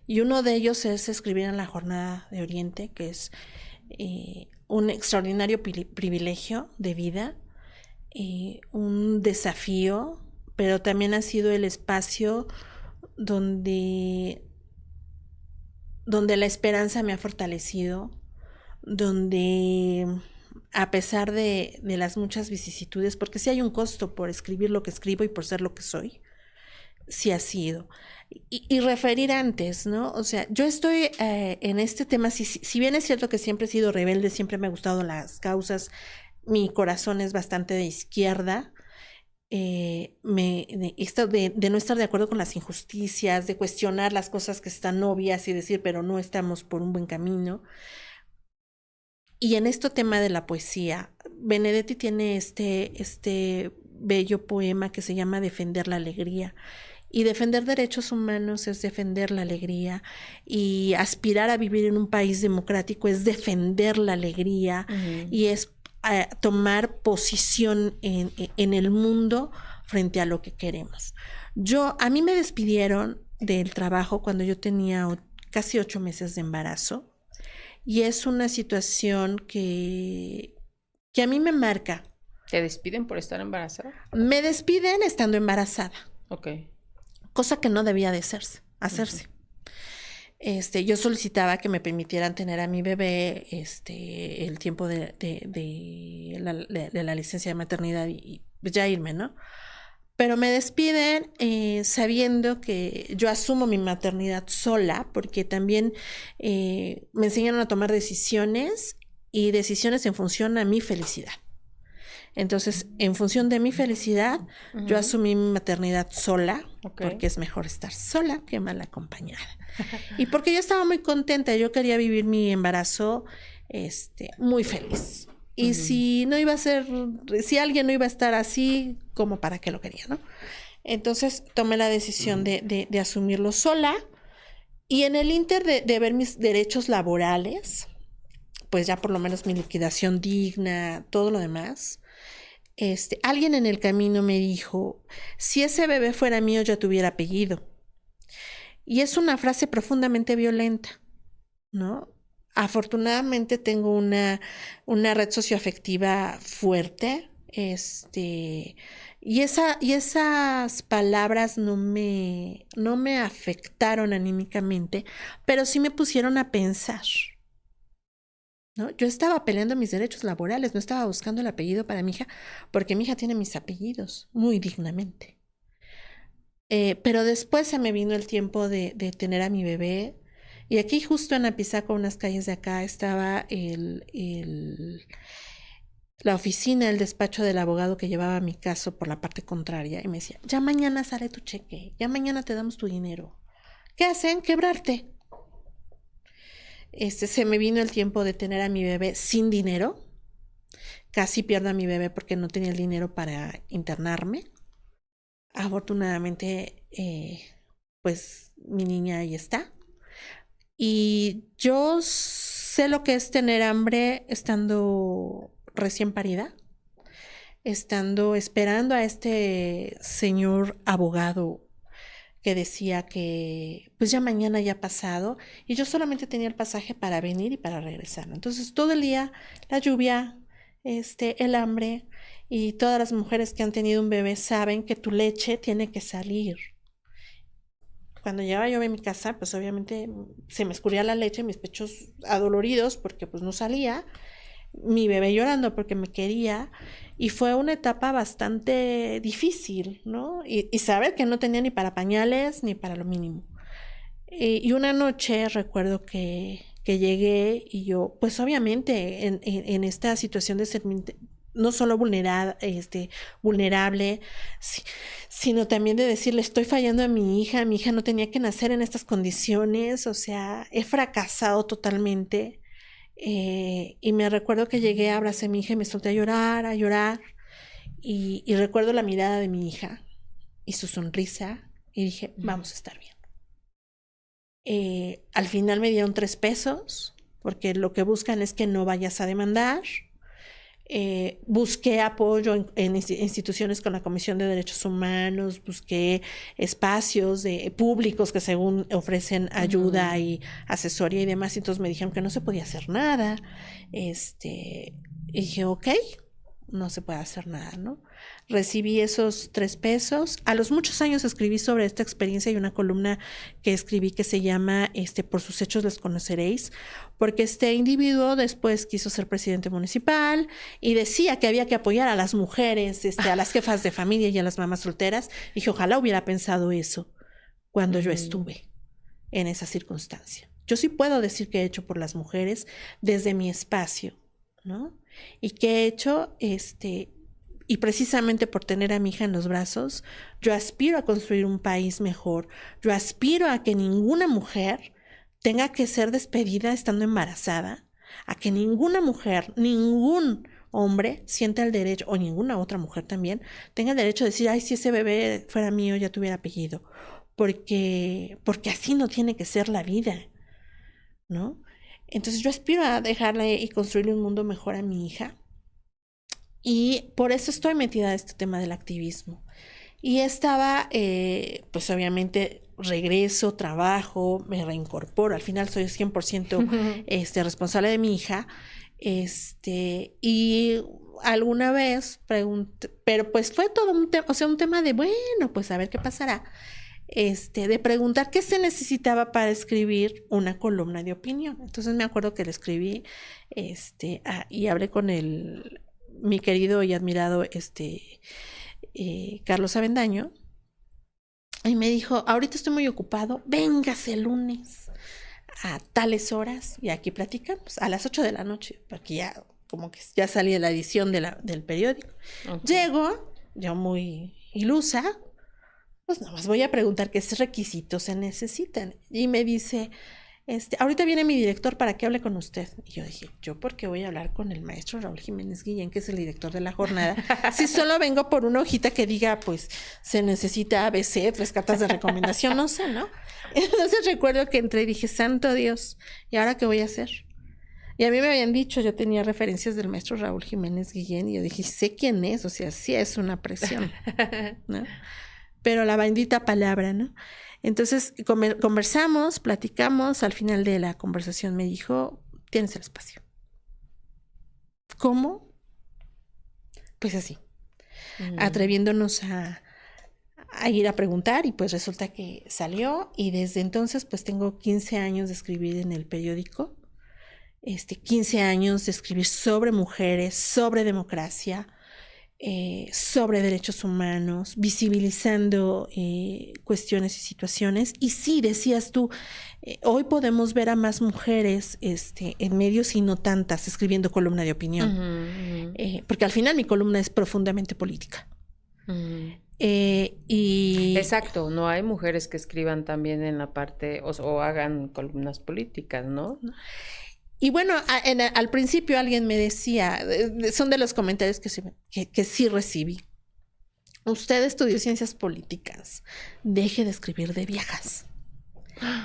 Y uno de ellos es escribir en La Jornada de Oriente, que es un extraordinario privilegio de vida, un desafío, pero también ha sido el espacio donde la esperanza me ha fortalecido, donde a pesar de las muchas vicisitudes, porque sí hay un costo por escribir lo que escribo y por ser lo que soy, sí ha sido. Y referir antes, ¿no? O sea, yo estoy en este tema, si bien es cierto que siempre he sido rebelde, siempre me ha gustado las causas, mi corazón es bastante de izquierda, esto de no estar de acuerdo con las injusticias, de cuestionar las cosas que están obvias y decir, pero no estamos por un buen camino. Y en este tema de la poesía, Benedetti tiene este bello poema que se llama Defender la alegría. Y defender derechos humanos es defender la alegría. Y aspirar a vivir en un país democrático es defender la alegría. Y es tomar posición en el mundo frente a lo que queremos. A mí me despidieron del trabajo cuando yo tenía casi 8 meses de embarazo. Y es una situación que a mí me marca. ¿Te despiden por estar embarazada? Me despiden estando embarazada. Ok. Cosa que no debía de hacerse. Yo solicitaba que me permitieran tener a mi bebé el tiempo de la licencia de maternidad y ya irme, ¿no? Pero me despiden sabiendo que yo asumo mi maternidad sola, porque también me enseñaron a tomar decisiones y decisiones en función a mi felicidad. Entonces, en función de mi felicidad, yo asumí mi maternidad sola, porque es mejor estar sola que mal acompañada. Y porque yo estaba muy contenta, yo quería vivir mi embarazo muy feliz. Y si alguien no iba a estar así, como para qué lo quería, ¿no? Entonces tomé la decisión de asumirlo sola. Y en el inter de ver mis derechos laborales, pues ya por lo menos mi liquidación digna, todo lo demás, alguien en el camino me dijo, si ese bebé fuera mío, ya tuviera apellido. Y es una frase profundamente violenta, ¿no? afortunadamente tengo una red socioafectiva fuerte, y esas palabras no me afectaron anímicamente, pero sí me pusieron a pensar, ¿no? Yo estaba peleando mis derechos laborales, no estaba buscando el apellido para mi hija, porque mi hija tiene mis apellidos muy dignamente. Pero después se me vino el tiempo de tener a mi bebé. Y aquí justo en Apizaco, unas calles de acá, estaba la oficina, el despacho del abogado que llevaba mi caso por la parte contraria. Y me decía, ya mañana sale tu cheque, ya mañana te damos tu dinero. ¿Qué hacen? Quebrarte. Se me vino el tiempo de tener a mi bebé sin dinero. Casi pierdo a mi bebé porque no tenía el dinero para internarme. Afortunadamente, pues mi niña ahí está. Y yo sé lo que es tener hambre estando recién parida, estando esperando a este señor abogado que decía que pues ya mañana ya ha pasado, y yo solamente tenía el pasaje para venir y para regresar. Entonces todo el día, la lluvia, el hambre, y todas las mujeres que han tenido un bebé saben que tu leche tiene que salir. Cuando llegaba yo a mi casa, pues obviamente se me escurría la leche, mis pechos adoloridos porque pues no salía, mi bebé llorando porque me quería, y fue una etapa bastante difícil, ¿no? Y saber que no tenía ni para pañales ni para lo mínimo. Y una noche recuerdo que llegué y yo, pues obviamente en esta situación de ser no solo vulnerable, sino también de decirle, estoy fallando a mi hija no tenía que nacer en estas condiciones, o sea, he fracasado totalmente. Y me recuerdo que llegué, abracé a mi hija y me solté a llorar, y recuerdo la mirada de mi hija y su sonrisa, y dije, vamos a estar bien. Al final me dieron 3 pesos, porque lo que buscan es que no vayas a demandar. Busqué apoyo en instituciones con la Comisión de Derechos Humanos, busqué espacios públicos que según ofrecen ayuda y asesoría y demás, y entonces me dijeron que no se podía hacer nada. Y dije, ok, no se puede hacer nada, ¿no? Recibí esos 3 pesos. A los muchos años escribí sobre esta experiencia, y una columna que escribí que se llama Por sus hechos les conoceréis, porque este individuo después quiso ser presidente municipal y decía que había que apoyar a las mujeres, a las jefas de familia y a las mamás solteras. Y dije, ojalá hubiera pensado eso cuando yo estuve en esa circunstancia. Yo sí puedo decir que he hecho por las mujeres desde mi espacio, ¿no? Y que he hecho, y precisamente por tener a mi hija en los brazos, yo aspiro a construir un país mejor. Yo aspiro a que ninguna mujer tenga que ser despedida estando embarazada, a que ninguna mujer, ningún hombre sienta el derecho, o ninguna otra mujer también, tenga el derecho de decir, ay, si ese bebé fuera mío ya tuviera apellido, porque así no tiene que ser la vida, ¿no? Entonces yo aspiro a dejarle y construirle un mundo mejor a mi hija, y por eso estoy metida en este tema del activismo. Y estaba, pues obviamente regreso, trabajo, me reincorporo, al final soy 100% responsable de mi hija, y alguna vez pregunté, pero pues fue todo un tema, o sea, un tema de, bueno, pues a ver qué pasará, de preguntar qué se necesitaba para escribir una columna de opinión. Entonces me acuerdo que le escribí, y hablé con mi querido y admirado, Carlos Avendaño, y me dijo, ahorita estoy muy ocupado, véngase el lunes a tales horas y aquí platicamos a las 8 de la noche, porque ya como que ya salía la edición del periódico. Okay. Llego, yo muy ilusa, pues nada más voy a preguntar qué requisitos se necesitan, y me dice, ahorita viene mi director para que hable con usted. Y yo dije, ¿yo por qué voy a hablar con el maestro Raúl Jiménez Guillén, que es el director de la jornada? Si solo vengo por una hojita que diga, pues, se necesita ABC, 3 cartas de recomendación, no sé, ¿no? Entonces recuerdo que entré y dije, santo Dios, ¿y ahora qué voy a hacer? Y a mí me habían dicho, yo tenía referencias del maestro Raúl Jiménez Guillén, y yo dije, sé quién es, o sea, sí es una presión, ¿no? Pero la bendita palabra, ¿no? Entonces conversamos, platicamos, al final de la conversación me dijo, tienes el espacio. ¿Cómo? Pues así, atreviéndonos a ir a preguntar, y pues resulta que salió, y desde entonces pues tengo 15 años de escribir en el periódico, 15 años de escribir sobre mujeres, sobre democracia, sobre derechos humanos, visibilizando cuestiones y situaciones. Y sí, decías tú, hoy podemos ver a más mujeres en medios y no tantas escribiendo columna de opinión, porque al final mi columna es profundamente política. Exacto, no hay mujeres que escriban también en la parte o hagan columnas políticas, ¿no? Y bueno, al principio alguien me decía, son de los comentarios que sí recibí. Usted estudió ciencias políticas, deje de escribir de viejas.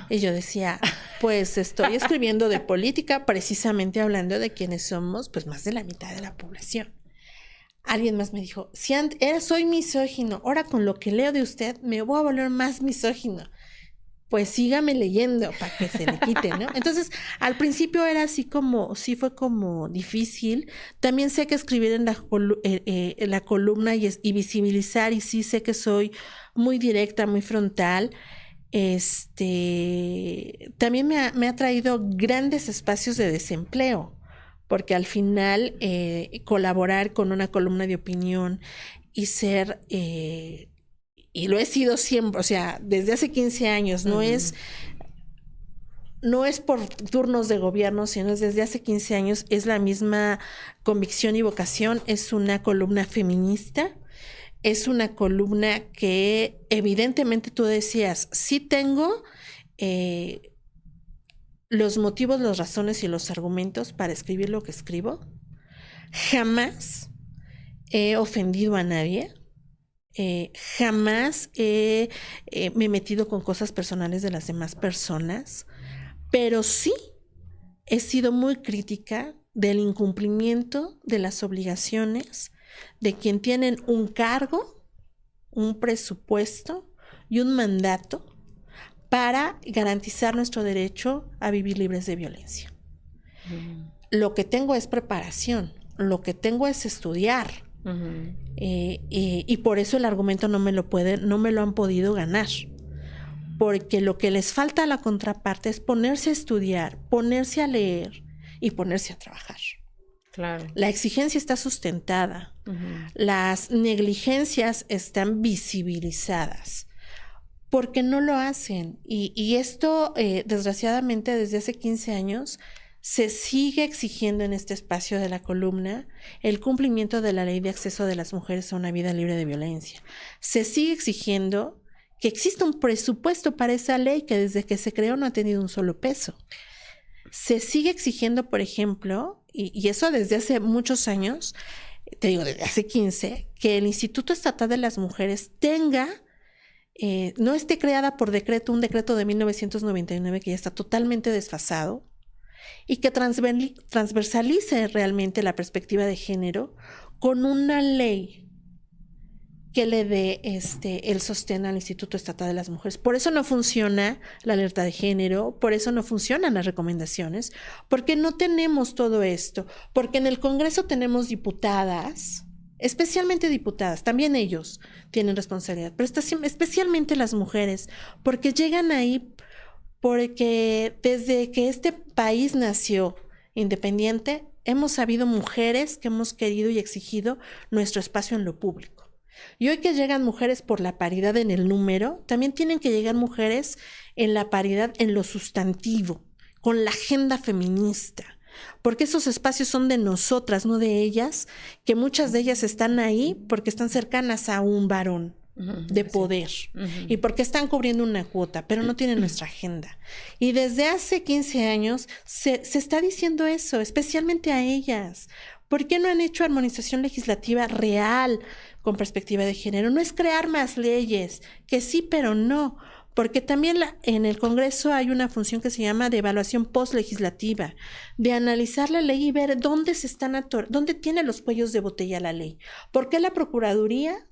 Y yo decía, pues estoy escribiendo de política, precisamente hablando de quienes somos pues más de la mitad de la población. Alguien más me dijo, si soy misógino, ahora con lo que leo de usted me voy a volver más misógino. Pues sígame leyendo para que se le quite, ¿no? Entonces, al principio era así como, sí fue como difícil. También sé que escribir en la columna y visibilizar, y sí sé que soy muy directa, muy frontal. También me ha traído grandes espacios de desempleo, porque al final colaborar con una columna de opinión y ser... y lo he sido siempre, o sea, desde hace 15 años, no es por turnos de gobierno, sino es desde hace 15 años, es la misma convicción y vocación. Es una columna feminista, es una columna que evidentemente tú decías, sí tengo los motivos, las razones y los argumentos para escribir lo que escribo. Jamás he ofendido a nadie. Jamás me he metido con cosas personales de las demás personas, pero sí he sido muy crítica del incumplimiento de las obligaciones de quien tienen un cargo, un presupuesto y un mandato para garantizar nuestro derecho a vivir libres de violencia. Lo que tengo es preparación, lo que tengo es estudiar. Y por eso el argumento no me lo han podido ganar, porque lo que les falta a la contraparte es ponerse a estudiar, ponerse a leer y ponerse a trabajar. Claro. La exigencia está sustentada, las negligencias están visibilizadas, porque no lo hacen. Y esto, desgraciadamente, desde hace 15 años se sigue exigiendo en este espacio de la columna el cumplimiento de la ley de acceso de las mujeres a una vida libre de violencia. Se sigue exigiendo que exista un presupuesto para esa ley que desde que se creó no ha tenido un solo peso. Se sigue exigiendo, por ejemplo, y eso desde hace muchos años, te digo, desde hace 15, que el Instituto Estatal de las Mujeres tenga, no esté creada por decreto, un decreto de 1999 que ya está totalmente desfasado, y que transversalice realmente la perspectiva de género con una ley que le dé el sostén al Instituto Estatal de las Mujeres. Por eso no funciona la alerta de género, por eso no funcionan las recomendaciones, porque no tenemos todo esto, porque en el Congreso tenemos diputadas, especialmente diputadas, también ellos tienen responsabilidad, pero especialmente las mujeres, porque llegan ahí porque desde que este país nació independiente, hemos habido mujeres que hemos querido y exigido nuestro espacio en lo público. Y hoy que llegan mujeres por la paridad en el número, también tienen que llegar mujeres en la paridad en lo sustantivo, con la agenda feminista, porque esos espacios son de nosotras, no de ellas, que muchas de ellas están ahí porque están cercanas a un varón de poder, y porque están cubriendo una cuota, pero no tienen nuestra agenda. Y desde hace 15 años se está diciendo eso, especialmente a ellas. ¿Por qué no han hecho armonización legislativa real con perspectiva de género? No es crear más leyes, que sí, pero no. Porque también en el Congreso hay una función que se llama de evaluación postlegislativa, de analizar la ley y ver dónde dónde tiene los cuellos de botella la ley. ¿Por qué la Procuraduría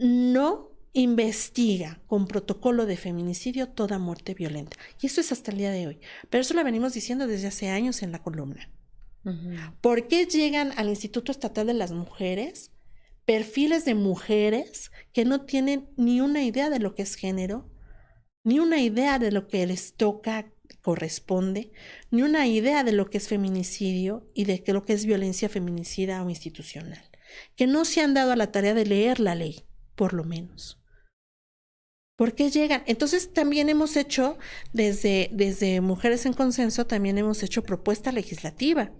no investiga con protocolo de feminicidio toda muerte violenta. Y eso es hasta el día de hoy. Pero eso lo venimos diciendo desde hace años en la columna. ¿Por qué llegan al Instituto Estatal de las Mujeres perfiles de mujeres que no tienen ni una idea de lo que es género, ni una idea de lo que les toca, corresponde, ni una idea de lo que es feminicidio y de lo que es violencia feminicida o institucional? Que no se han dado a la tarea de leer la ley, por lo menos. ¿Por qué llegan? Entonces también hemos hecho, desde Mujeres en Consenso, también hemos hecho propuesta legislativa.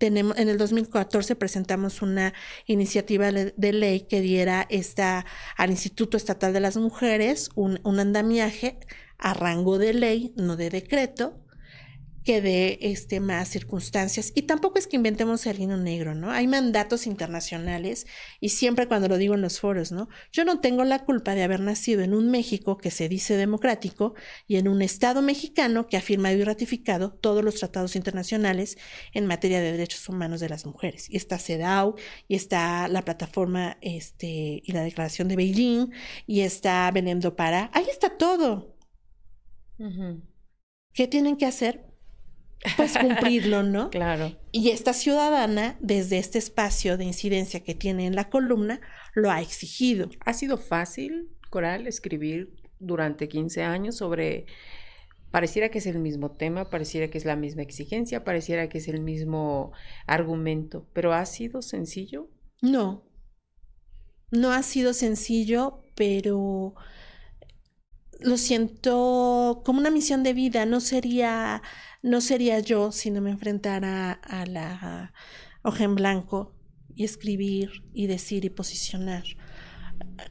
En el 2014 presentamos una iniciativa de ley que diera al Instituto Estatal de las Mujeres un andamiaje a rango de ley, no de decreto, que dé más circunstancias. Y tampoco es que inventemos el hilo negro, ¿no? Hay mandatos internacionales y siempre cuando lo digo en los foros, ¿no? Yo no tengo la culpa de haber nacido en un México que se dice democrático y en un Estado mexicano que ha firmado y ratificado todos los tratados internacionales en materia de derechos humanos de las mujeres. Y está CEDAW, y está la plataforma y la Declaración de Beijing, y está Belém do Pará. Ahí está todo. ¿Qué tienen que hacer? Pues cumplirlo, ¿no? Claro. Y esta ciudadana, desde este espacio de incidencia que tiene en la columna, lo ha exigido. ¿Ha sido fácil, Coral, escribir durante 15 años sobre... Pareciera que es el mismo tema, pareciera que es la misma exigencia, pareciera que es el mismo argumento, pero ¿ha sido sencillo? No, no ha sido sencillo, pero lo siento como una misión de vida. No sería yo si no me enfrentara a la hoja en blanco y escribir y decir y posicionar.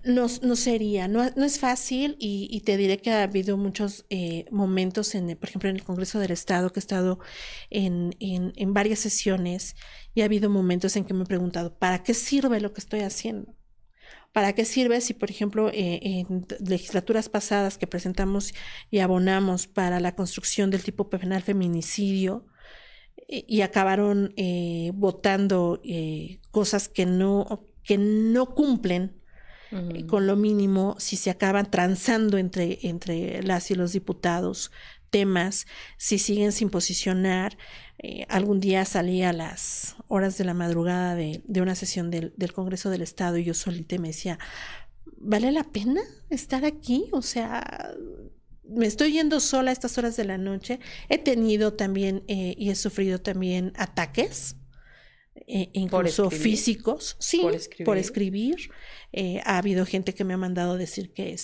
No sería, no es fácil, y te diré que ha habido muchos momentos, por ejemplo, en el Congreso del Estado, que he estado en varias sesiones, y ha habido momentos en que me he preguntado, ¿para qué sirve lo que estoy haciendo? ¿Para qué sirve si, por ejemplo, en legislaturas pasadas que presentamos y abonamos para la construcción del tipo penal feminicidio y acabaron votando cosas que no cumplen con lo mínimo, si se acaban transando entre las y los diputados temas, si siguen sin posicionar? Algún día salí a las horas de la madrugada de una sesión del Congreso del Estado y yo solita me decía, ¿vale la pena estar aquí? O sea, me estoy yendo sola a estas horas de la noche. He tenido también y he sufrido también ataques, incluso físicos, sí, por escribir. Ha habido gente que me ha mandado decir que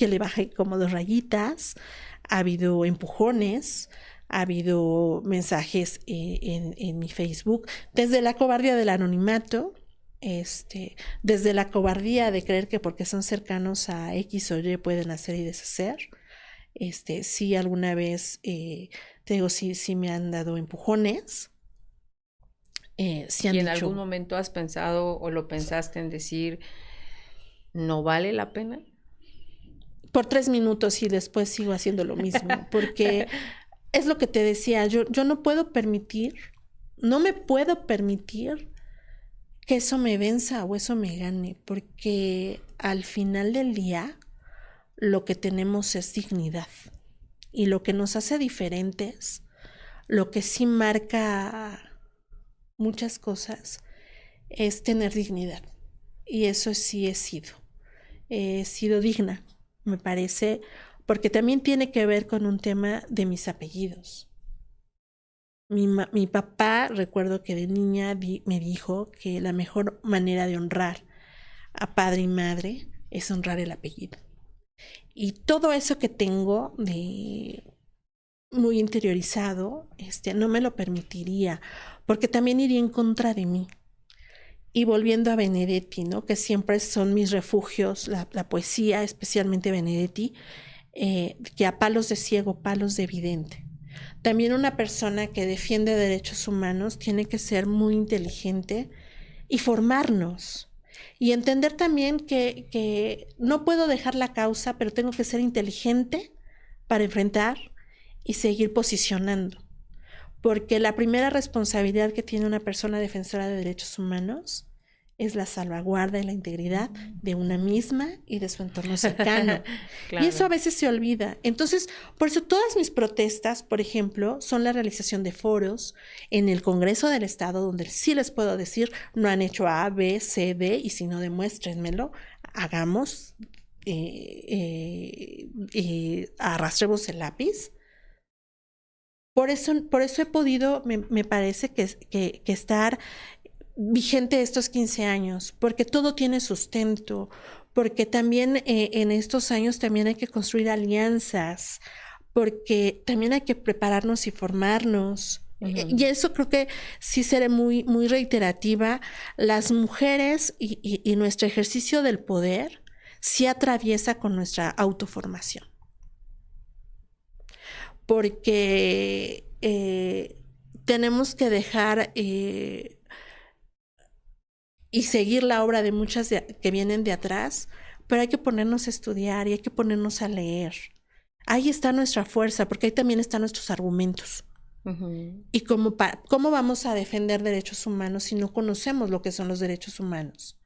le baje como 2 rayitas. Ha habido empujones, ha habido mensajes en mi Facebook, desde la cobardía del anonimato, desde la cobardía de creer que porque son cercanos a X o Y pueden hacer y deshacer. Sí, alguna vez, te digo, sí me han dado empujones. Sí han ¿Y en dicho, algún momento has pensado o lo pensaste en decir, no vale la pena? Por 3 minutos y después sigo haciendo lo mismo, porque es lo que te decía, yo no puedo permitir, no me puedo permitir que eso me venza o eso me gane, porque al final del día lo que tenemos es dignidad, y lo que nos hace diferentes, lo que sí marca muchas cosas, es tener dignidad, y eso sí he sido digna, me parece, porque también tiene que ver con un tema de mis apellidos. Mi papá, recuerdo que de niña me dijo que la mejor manera de honrar a padre y madre es honrar el apellido. Y todo eso que tengo de muy interiorizado, no me lo permitiría, porque también iría en contra de mí. Y volviendo a Benedetti, ¿no? Que siempre son mis refugios, la poesía, especialmente Benedetti, que a palos de ciego, palos de vidente. También una persona que defiende derechos humanos tiene que ser muy inteligente y formarnos. Y entender también que no puedo dejar la causa, pero tengo que ser inteligente para enfrentar y seguir posicionando. Porque la primera responsabilidad que tiene una persona defensora de derechos humanos es la salvaguarda y la integridad de una misma y de su entorno cercano. Claro. Y eso a veces se olvida. Entonces, por eso todas mis protestas, por ejemplo, son la realización de foros en el Congreso del Estado, donde sí les puedo decir, no han hecho A, B, C, D, y si no, demuéstrenmelo, hagamos, arrastremos el lápiz. Por eso he podido, me parece que estar vigente estos 15 años, porque todo tiene sustento, porque también en estos años también hay que construir alianzas, porque también hay que prepararnos y formarnos. Y eso creo que sí seré muy, muy reiterativa. Las mujeres y nuestro ejercicio del poder sí atraviesa con nuestra autoformación. Porque tenemos que dejar y seguir la obra de muchas que vienen de atrás, pero hay que ponernos a estudiar y hay que ponernos a leer. Ahí está nuestra fuerza, porque ahí también están nuestros argumentos. Y cómo vamos a defender derechos humanos si no conocemos lo que son los derechos humanos.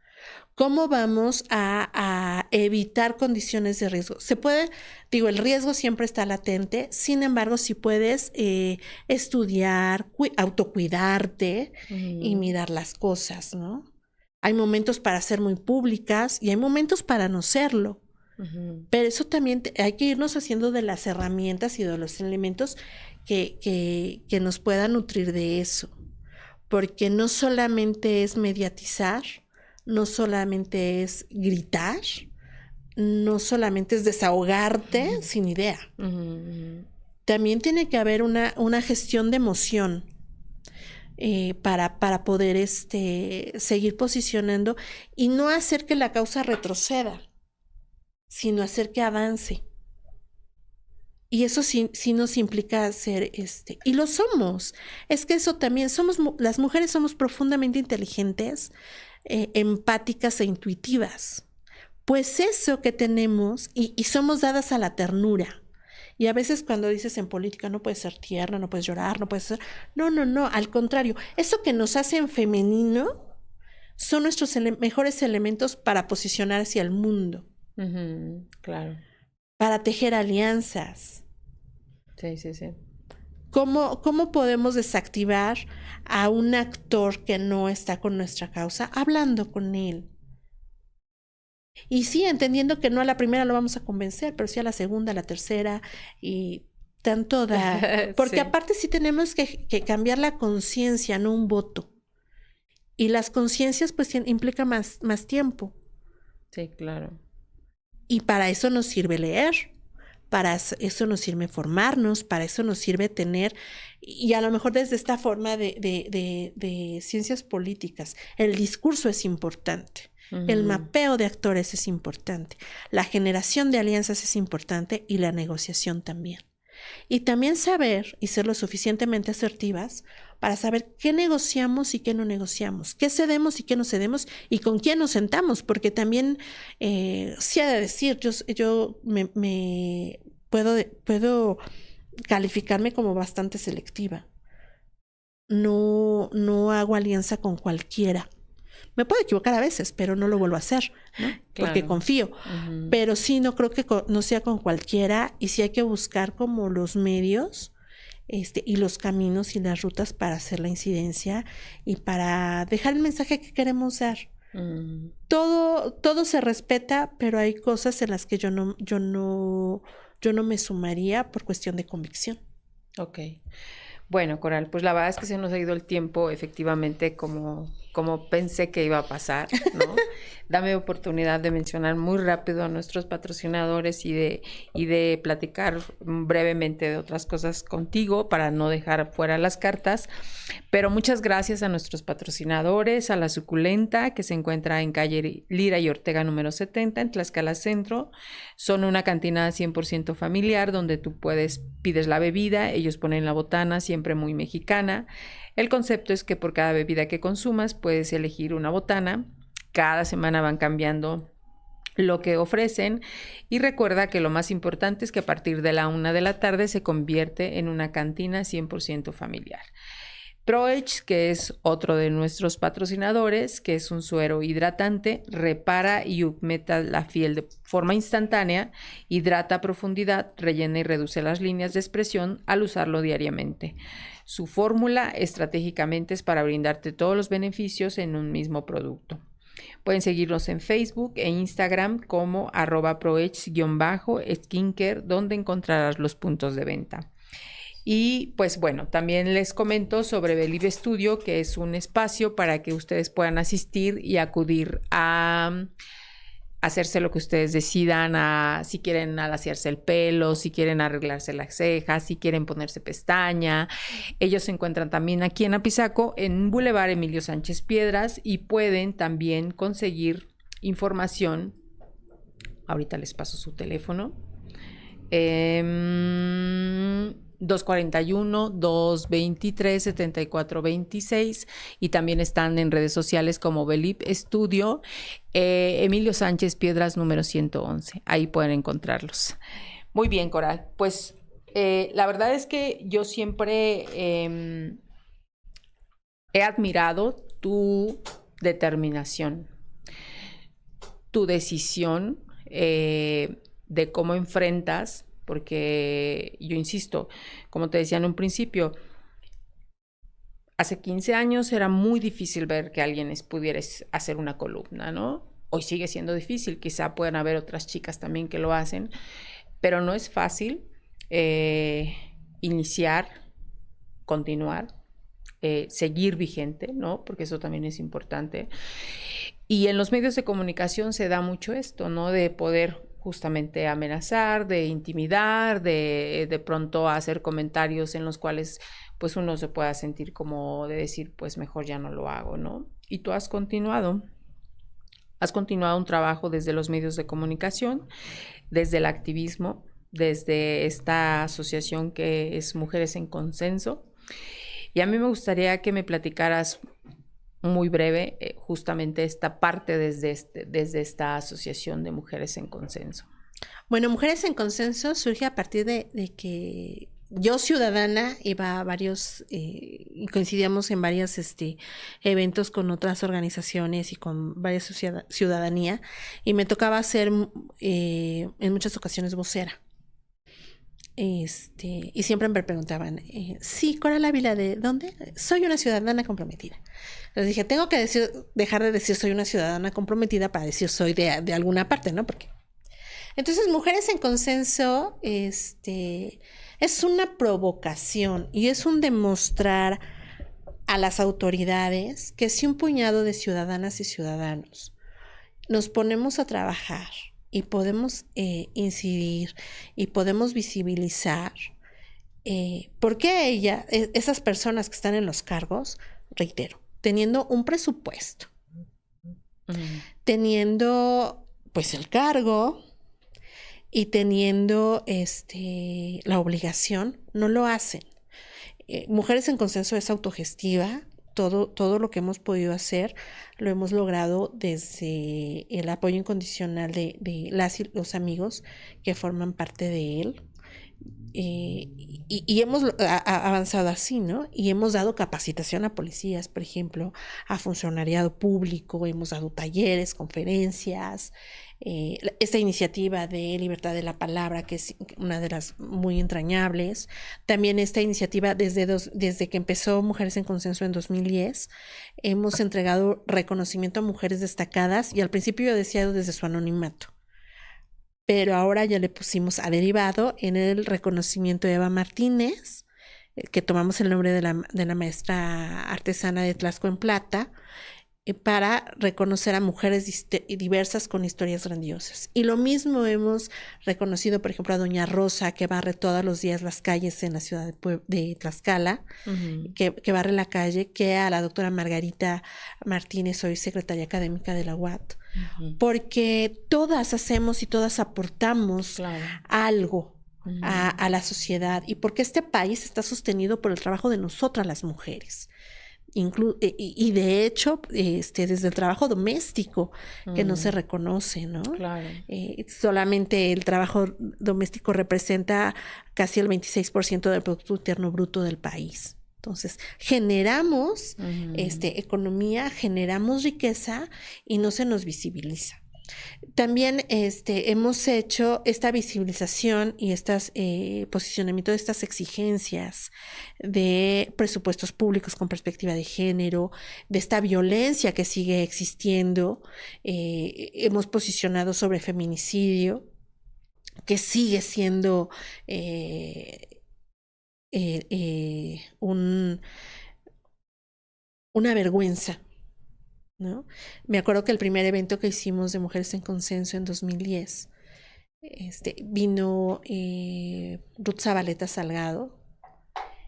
¿Cómo vamos a evitar condiciones de riesgo? Se puede, digo, el riesgo siempre está latente, sin embargo, si puedes estudiar, autocuidarte y mirar las cosas, ¿no? Hay momentos para ser muy públicas y hay momentos para no serlo. Pero eso también hay que irnos haciendo de las herramientas y de los elementos que nos puedan nutrir de eso. Porque no solamente es mediatizar, no solamente es gritar, no solamente es desahogarte sin idea. También tiene que haber una gestión de emoción para poder seguir posicionando y no hacer que la causa retroceda, sino hacer que avance. Y eso sí nos implica hacer y lo somos. Es que eso también, las mujeres somos profundamente inteligentes, empáticas e intuitivas. Pues eso que tenemos, y somos dadas a la ternura. Y a veces cuando dices en política no puedes ser tierna, no puedes llorar, no puedes ser... No, al contrario. Eso que nos hace en femenino son nuestros mejores elementos para posicionar hacia el mundo. Claro. Para tejer alianzas. Sí. ¿Cómo podemos desactivar a un actor que no está con nuestra causa? Hablando con él. Y sí, entendiendo que no a la primera lo vamos a convencer, pero sí a la segunda, a la tercera y tanto da. Porque sí. Aparte sí tenemos que cambiar la conciencia, no un voto. Y las conciencias pues implican más tiempo. Sí, claro. Y para eso nos sirve leer, para eso nos sirve formarnos, para eso nos sirve tener, y a lo mejor desde esta forma de ciencias políticas, el discurso es importante. El mapeo de actores es importante, la generación de alianzas es importante y la negociación también. Y también saber y ser lo suficientemente asertivas para saber qué negociamos y qué no negociamos, qué cedemos y qué no cedemos y con quién nos sentamos, porque también sí ha de decir, yo me puedo calificarme como bastante selectiva. No hago alianza con cualquiera. Me puedo equivocar a veces, pero no lo vuelvo a hacer, ¿no? Claro. Porque confío. Pero sí, no creo que no sea con cualquiera y sí hay que buscar como los medios y los caminos y las rutas para hacer la incidencia y para dejar el mensaje que queremos dar. Todo se respeta, pero hay cosas en las que yo no me sumaría por cuestión de convicción. Ok. Bueno, Coral, pues la verdad es que se nos ha ido el tiempo efectivamente como pensé que iba a pasar, ¿no? Dame oportunidad de mencionar muy rápido a nuestros patrocinadores y de platicar brevemente de otras cosas contigo para no dejar fuera las cartas. Pero muchas gracias a nuestros patrocinadores, a La Suculenta, que se encuentra en calle Lira y Ortega número 70, en Tlaxcala Centro. Son una cantina 100% familiar donde tú pides la bebida, ellos ponen la botana, siempre muy mexicana. El concepto es que por cada bebida que consumas puedes elegir una botana. Cada semana van cambiando lo que ofrecen y recuerda que lo más importante es que a partir de la 1 de la tarde se convierte en una cantina 100% familiar. ProAge, que es otro de nuestros patrocinadores, que es un suero hidratante, repara y humecta la piel de forma instantánea, hidrata a profundidad, rellena y reduce las líneas de expresión al usarlo diariamente. Su fórmula estratégicamente es para brindarte todos los beneficios en un mismo producto. Pueden seguirnos en Facebook e Instagram como @proage_skincare, donde encontrarás los puntos de venta. Y pues bueno, también les comento sobre Believe Studio, que es un espacio para que ustedes puedan asistir y acudir a hacerse lo que ustedes decidan, si quieren alaciarse el pelo, si quieren arreglarse las cejas, si quieren ponerse pestaña. Ellos se encuentran también aquí en Apizaco, en Boulevard Emilio Sánchez Piedras, y pueden también conseguir información. Ahorita les paso su teléfono. 241-223-7426, y también están en redes sociales como Believe Studio, Emilio Sánchez Piedras número 111. Ahí pueden encontrarlos. Muy bien, Coral. Pues la verdad es que yo siempre he admirado tu determinación, tu decisión de cómo enfrentas, porque yo insisto, como te decía en un principio, hace 15 años era muy difícil ver que alguien pudiera hacer una columna, ¿no? Hoy sigue siendo difícil, quizá puedan haber otras chicas también que lo hacen, pero no es fácil iniciar, continuar, seguir vigente, ¿no? Porque eso también es importante. Y en los medios de comunicación se da mucho esto, ¿no? De poder justamente amenazar, de intimidar, de pronto hacer comentarios en los cuales pues uno se pueda sentir como de decir, pues mejor ya no lo hago, ¿no? Y tú has continuado un trabajo desde los medios de comunicación, desde el activismo, desde esta asociación que es Mujeres en Consenso. Y a mí me gustaría que me platicaras muy breve, justamente esta parte desde esta asociación de Mujeres en Consenso. Bueno, Mujeres en Consenso surge a partir de que yo, ciudadana, iba a varios y coincidíamos en varios eventos con otras organizaciones y con varias ciudadanía, y me tocaba ser en muchas ocasiones vocera. Y siempre me preguntaban, sí, Coral Ávila, ¿de dónde? Soy una ciudadana comprometida. Entonces dije, tengo que dejar de decir soy una ciudadana comprometida para decir soy de alguna parte, ¿no? Porque entonces Mujeres en Consenso es una provocación y es un demostrar a las autoridades que si un puñado de ciudadanas y ciudadanos nos ponemos a trabajar y podemos incidir y podemos visibilizar por qué esas personas que están en los cargos, reitero, teniendo un presupuesto, teniendo pues el cargo y teniendo la obligación, no lo hacen. Mujeres en Consenso es autogestiva. Todo lo que hemos podido hacer lo hemos logrado desde el apoyo incondicional de las y los amigos que forman parte de él. Y hemos avanzado así, ¿no? Y hemos dado capacitación a policías, por ejemplo, a funcionariado público, hemos dado talleres, conferencias, esta iniciativa de libertad de la palabra, que es una de las muy entrañables. También esta iniciativa desde que empezó Mujeres en Consenso en 2010, hemos entregado reconocimiento a mujeres destacadas, y al principio yo decía desde su anonimato, pero ahora ya le pusimos a derivado en el reconocimiento de Eva Martínez, que tomamos el nombre de la maestra artesana de Tlaxco en Plata, para reconocer a mujeres diversas con historias grandiosas. Y lo mismo hemos reconocido, por ejemplo, a doña Rosa, que barre todos los días las calles en la ciudad de Tlaxcala, que barre la calle, que a la doctora Margarita Martínez, hoy secretaria académica de la UAT, porque todas hacemos y todas aportamos algo a la sociedad, y porque este país está sostenido por el trabajo de nosotras las mujeres. Y de hecho, desde el trabajo doméstico, que no se reconoce, ¿no? Claro. Solamente el trabajo doméstico representa casi el 26% del Producto Interno Bruto del país. Entonces, generamos economía, generamos riqueza y no se nos visibiliza. También hemos hecho esta visibilización y posicionamiento de estas exigencias de presupuestos públicos con perspectiva de género, de esta violencia que sigue existiendo. Hemos posicionado sobre feminicidio, que sigue siendo una vergüenza, ¿no? Me acuerdo que el primer evento que hicimos de Mujeres en Consenso en 2010, vino Ruth Zabaleta Salgado,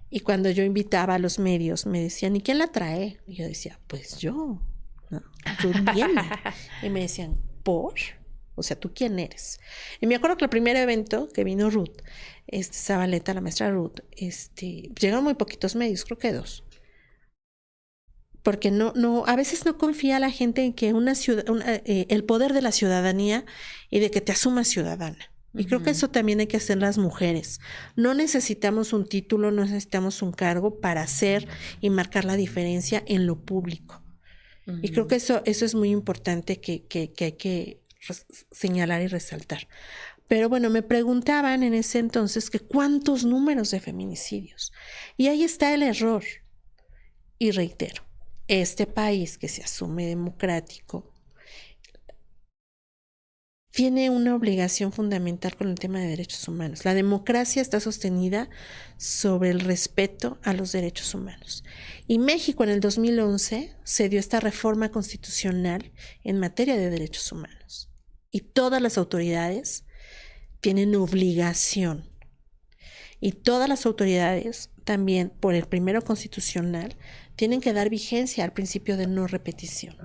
y cuando yo invitaba a los medios me decían, ¿y quién la trae? Y yo decía, pues yo, ¿no? Ruth viene. Y me decían, ¿por? O sea, ¿tú quién eres? Y me acuerdo que el primer evento que vino Ruth, Zabaleta, la maestra Ruth, llegaron muy poquitos medios, creo que 2. Porque a veces no confía la gente en que el poder de la ciudadanía y de que te asumas ciudadana. Y creo que eso también hay que hacer las mujeres. No necesitamos un título, no necesitamos un cargo para hacer y marcar la diferencia en lo público. Y creo que eso es muy importante que hay que señalar y resaltar. Pero bueno, me preguntaban en ese entonces que cuántos números de feminicidios. Y ahí está el error. Y reitero, este país que se asume democrático tiene una obligación fundamental con el tema de derechos humanos. La democracia está sostenida sobre el respeto a los derechos humanos. Y México en el 2011 se dio esta reforma constitucional en materia de derechos humanos. Y todas las autoridades tienen obligación. Y todas las autoridades también, por el primero constitucional, tienen que dar vigencia al principio de no repetición.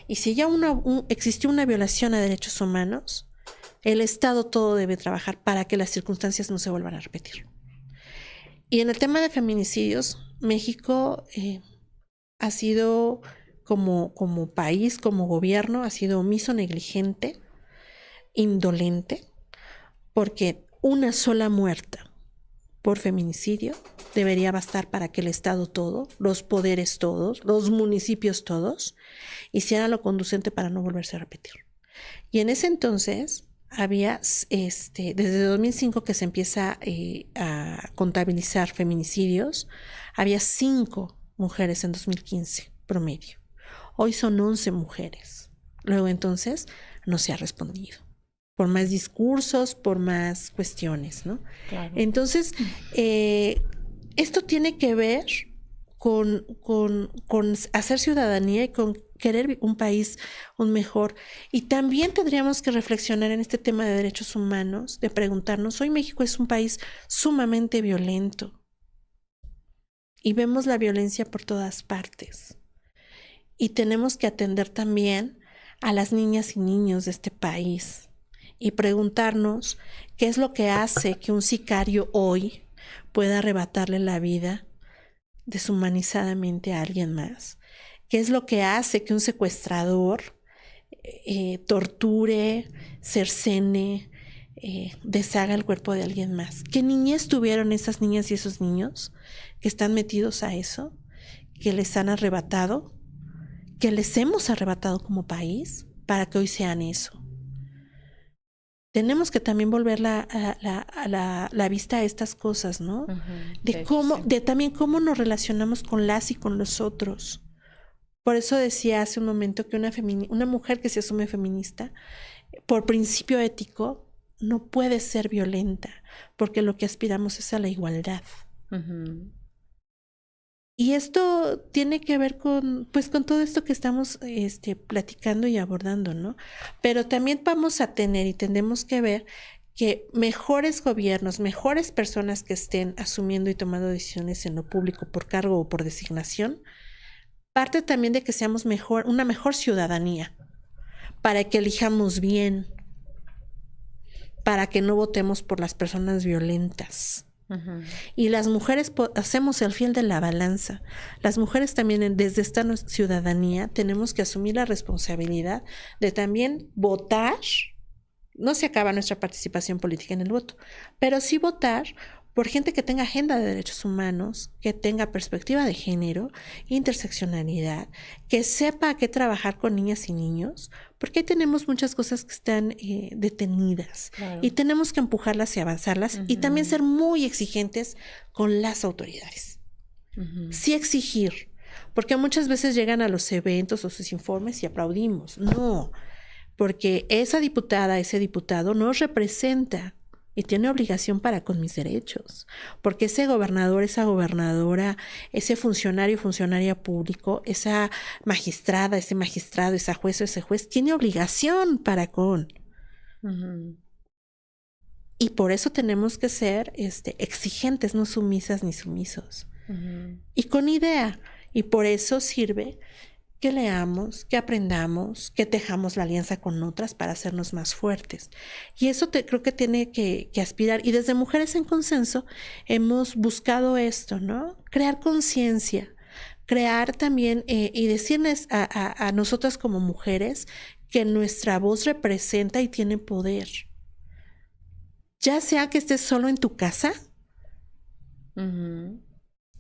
Y si ya existió una violación a derechos humanos, el Estado todo debe trabajar para que las circunstancias no se vuelvan a repetir. Y en el tema de feminicidios, México ha sido como país, como gobierno, ha sido omiso, negligente, indolente, porque una sola muerta por feminicidio debería bastar para que el Estado todo, los poderes todos, los municipios todos, hicieran lo conducente para no volverse a repetir. Y en ese entonces había, desde 2005 que se empieza a contabilizar feminicidios, había 5 mujeres en 2015 promedio. Hoy son 11 mujeres. Luego entonces no se ha respondido. Por más discursos, por más cuestiones, ¿no? Claro. Entonces, esto tiene que ver con hacer ciudadanía y con querer un país mejor. Y también tendríamos que reflexionar en este tema de derechos humanos, de preguntarnos, hoy México es un país sumamente violento y vemos la violencia por todas partes. Y tenemos que atender también a las niñas y niños de este país y preguntarnos qué es lo que hace que un sicario hoy pueda arrebatarle la vida deshumanizadamente a alguien más. ¿Qué es lo que hace que un secuestrador torture, cercene, deshaga el cuerpo de alguien más? ¿Qué niñez tuvieron esas niñas y esos niños que están metidos a eso, que les han arrebatado, que les hemos arrebatado como país para que hoy sean eso? Tenemos que también volver la vista a estas cosas, ¿no? De también cómo nos relacionamos con las y con los otros. Por eso decía hace un momento que una mujer que se asume feminista, por principio ético, no puede ser violenta, porque lo que aspiramos es a la igualdad. Y esto tiene que ver con todo esto que estamos platicando y abordando, ¿no? Pero también vamos a tener y tendremos que ver que mejores gobiernos, mejores personas que estén asumiendo y tomando decisiones en lo público por cargo o por designación, parte también de que seamos una mejor ciudadanía, para que elijamos bien, para que no votemos por las personas violentas. Y las mujeres hacemos el fiel de la balanza. Las mujeres también desde esta ciudadanía tenemos que asumir la responsabilidad de también votar. No se acaba nuestra participación política en el voto, pero sí votar por gente que tenga agenda de derechos humanos, que tenga perspectiva de género, interseccionalidad, que sepa qué trabajar con niñas y niños, porque ahí tenemos muchas cosas que están detenidas y tenemos que empujarlas y avanzarlas y también ser muy exigentes con las autoridades. Sí exigir, porque muchas veces llegan a los eventos o sus informes y aplaudimos. No, porque esa diputada, ese diputado nos representa y tiene obligación para con mis derechos, porque ese gobernador, esa gobernadora, ese funcionario, funcionaria público, esa magistrada, ese magistrado, esa juez o ese juez, tiene obligación para con. Y por eso tenemos que ser exigentes, no sumisas ni sumisos. Y con idea. Y por eso sirve que leamos, que aprendamos, que tejamos la alianza con otras para hacernos más fuertes. Y eso creo que tiene que aspirar. Y desde Mujeres en Consenso hemos buscado esto, ¿no? Crear conciencia, crear también y decirles a nosotras como mujeres que nuestra voz representa y tiene poder. Ya sea que estés solo en tu casa,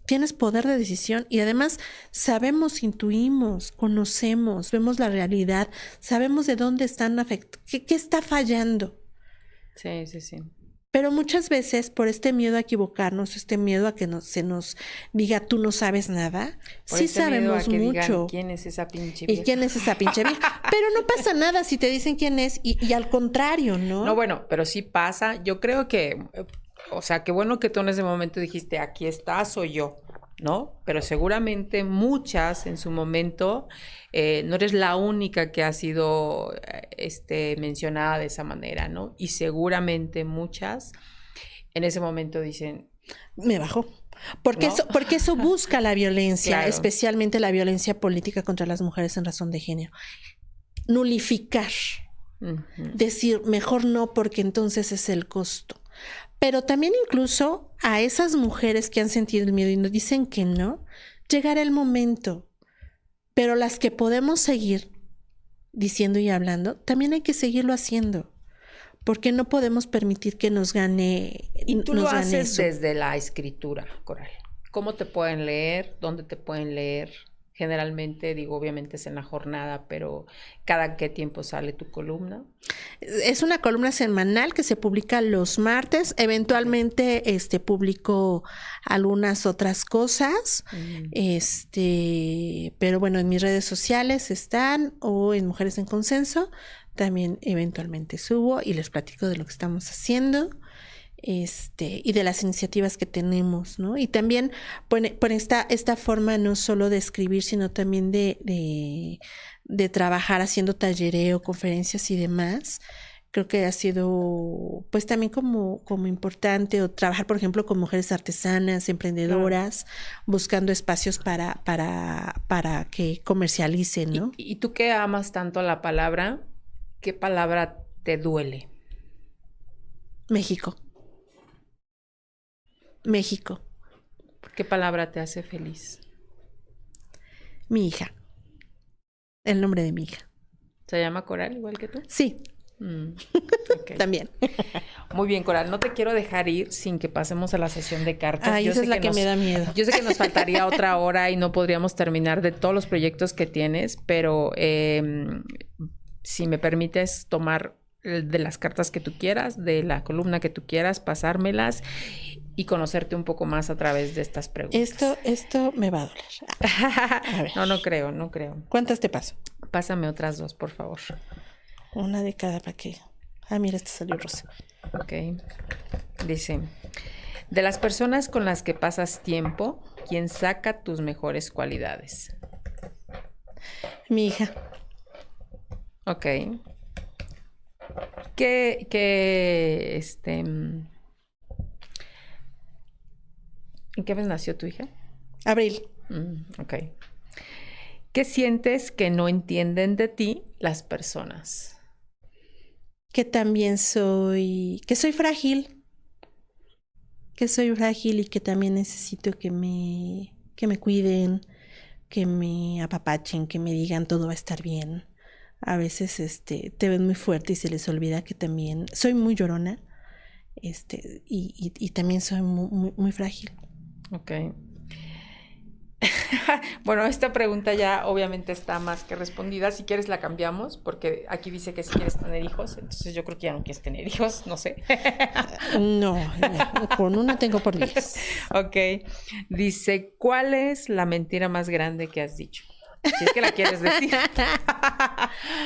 tienes poder de decisión y además sabemos, intuimos, conocemos, vemos la realidad, sabemos de dónde están qué está fallando. Sí, sí, sí. Pero muchas veces por este miedo a equivocarnos, este miedo a que se nos diga tú no sabes nada, por sí sabemos mucho. Digan, ¿quién es esa pinche vieja? ¿Y quién es esa pinche vieja? Pero no pasa nada si te dicen quién es y al contrario, ¿no? No, bueno, pero sí pasa. Yo creo que... O sea, qué bueno que tú en ese momento dijiste, aquí está, soy yo, ¿no? Pero seguramente muchas en su momento, no eres la única que ha sido mencionada de esa manera, ¿no? Y seguramente muchas en ese momento dicen... Me bajó. Porque, ¿no? porque eso busca la violencia, claro. Especialmente la violencia política contra las mujeres en razón de género. Nulificar. Decir, mejor no, porque entonces es el costo. Pero también incluso a esas mujeres que han sentido el miedo y nos dicen que no, llegará el momento. Pero las que podemos seguir diciendo y hablando, también hay que seguirlo haciendo. Porque no podemos permitir que nos gane. Y tú lo haces eso. Desde la escritura, Coral. ¿Cómo te pueden leer? ¿Dónde te pueden leer? Generalmente, digo, obviamente es en la jornada, pero ¿cada qué tiempo sale tu columna? Es una columna semanal que se publica los martes. Eventualmente publico algunas otras cosas. Pero bueno, en mis redes sociales están o en Mujeres en Consenso. También eventualmente subo y les platico de lo que estamos haciendo. Y de las iniciativas que tenemos, ¿no? Y también por esta forma no solo de escribir, sino también de trabajar haciendo tallereo, conferencias y demás. Creo que ha sido, pues también como importante, o trabajar, por ejemplo, con mujeres artesanas, emprendedoras, buscando espacios para que comercialicen, ¿no? ¿Y tú que amas tanto la palabra, qué palabra te duele? México. ¿Qué palabra te hace feliz? Mi hija. El nombre de mi hija. ¿Se llama Coral igual que tú? Sí. Okay. También. Muy bien, Coral. No te quiero dejar ir sin que pasemos a la sesión de cartas. Ay, esa es la que me da miedo. Yo sé que nos faltaría otra hora y no podríamos terminar de todos los proyectos que tienes, pero si me permites tomar de las cartas que tú quieras, de la columna que tú quieras, pasármelas y conocerte un poco más a través de estas preguntas. Esto me va a doler. A ver. No creo. ¿Cuántas te paso? Pásame otras 2, por favor. Una de cada para que... Ah, mira, esta salió rosa. Ok. Dice, de las personas con las que pasas tiempo, ¿quién saca tus mejores cualidades? Mi hija. Ok. ¿En qué mes nació tu hija? Abril. Ok. ¿Qué sientes que no entienden de ti las personas? Que también soy frágil. Que soy frágil y que también necesito que me cuiden, que me apapachen, que me digan todo va a estar bien. A veces te ven muy fuerte y se les olvida que también soy muy llorona y también soy muy frágil. Ok. Bueno, esta pregunta ya obviamente está más que respondida. Si quieres la cambiamos, porque aquí dice que si quieres tener hijos, entonces yo creo que ya no quieres tener hijos, no sé. No, con una tengo por 10. Ok. Dice, ¿cuál es la mentira más grande que has dicho? Si es que la quieres decir.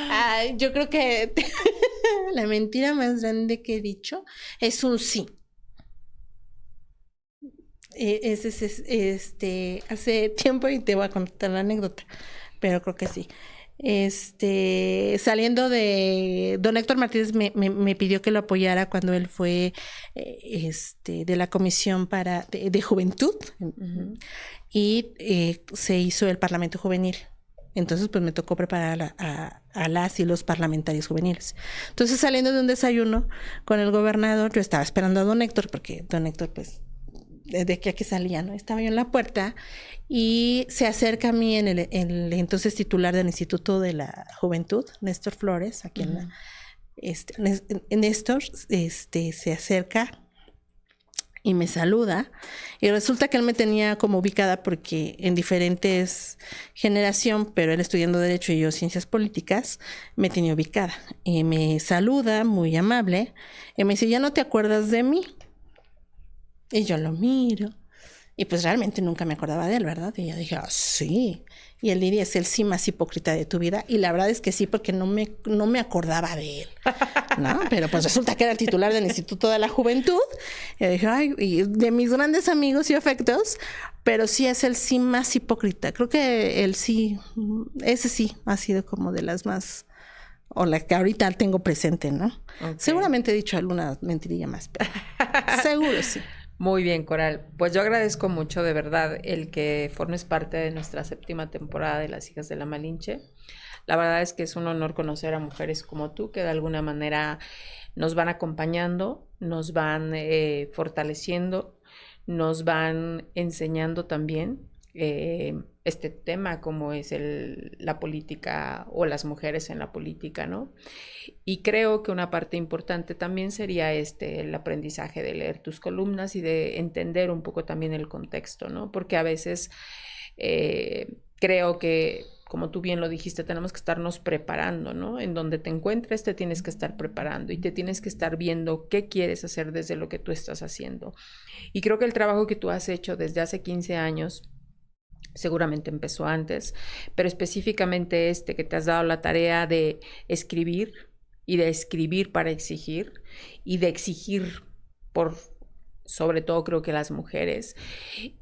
Ay, yo creo que la mentira más grande que he dicho es un sí. Hace tiempo, y te voy a contar la anécdota, pero creo que sí. Saliendo don Héctor Martínez me pidió que lo apoyara cuando él fue de la comisión de juventud. Uh-huh. Y se hizo el Parlamento Juvenil. Entonces, pues me tocó preparar a las y los parlamentarios juveniles. Entonces, saliendo de un desayuno con el gobernador, yo estaba esperando a don Héctor, porque don Héctor, pues, desde aquí a que salía, ¿no? Estaba yo en la puerta y se acerca a mí el entonces titular del Instituto de la Juventud, Néstor Flores, aquí uh-huh. Néstor, se acerca y me saluda, y resulta que él me tenía como ubicada porque en diferentes generación, pero él estudiando Derecho y yo Ciencias Políticas, me tenía ubicada. Y me saluda, muy amable, y me dice, ¿ya no te acuerdas de mí? Y yo lo miro, y pues realmente nunca me acordaba de él, ¿verdad? Y yo dije, sí. Y él diría, es el sí más hipócrita de tu vida. Y la verdad es que sí, porque no me acordaba de él, ¿no? Pero pues resulta que era el titular del Instituto de la Juventud. Y yo dije, ay, y de mis grandes amigos y afectos, pero sí es el sí más hipócrita. Creo que el sí, ese sí ha sido como de las más, o la que ahorita tengo presente, ¿no? Okay. Seguramente he dicho alguna mentirilla más, pero seguro sí. Muy bien, Coral. Pues yo agradezco mucho, de verdad, el que formes parte de nuestra 7ª temporada de Las Hijas de la Malinche. La verdad es que es un honor conocer a mujeres como tú, que de alguna manera nos van acompañando, nos van fortaleciendo, nos van enseñando también este tema como es la política o las mujeres en la política, ¿no? Y creo que una parte importante también sería el aprendizaje de leer tus columnas y de entender un poco también el contexto, ¿no? Porque a veces creo que, como tú bien lo dijiste, tenemos que estarnos preparando, ¿no? En donde te encuentres te tienes que estar preparando y te tienes que estar viendo qué quieres hacer desde lo que tú estás haciendo. Y creo que el trabajo que tú has hecho desde hace 15 años, seguramente empezó antes, pero específicamente que te has dado la tarea de escribir y de escribir para exigir y de exigir por, sobre todo creo que las mujeres,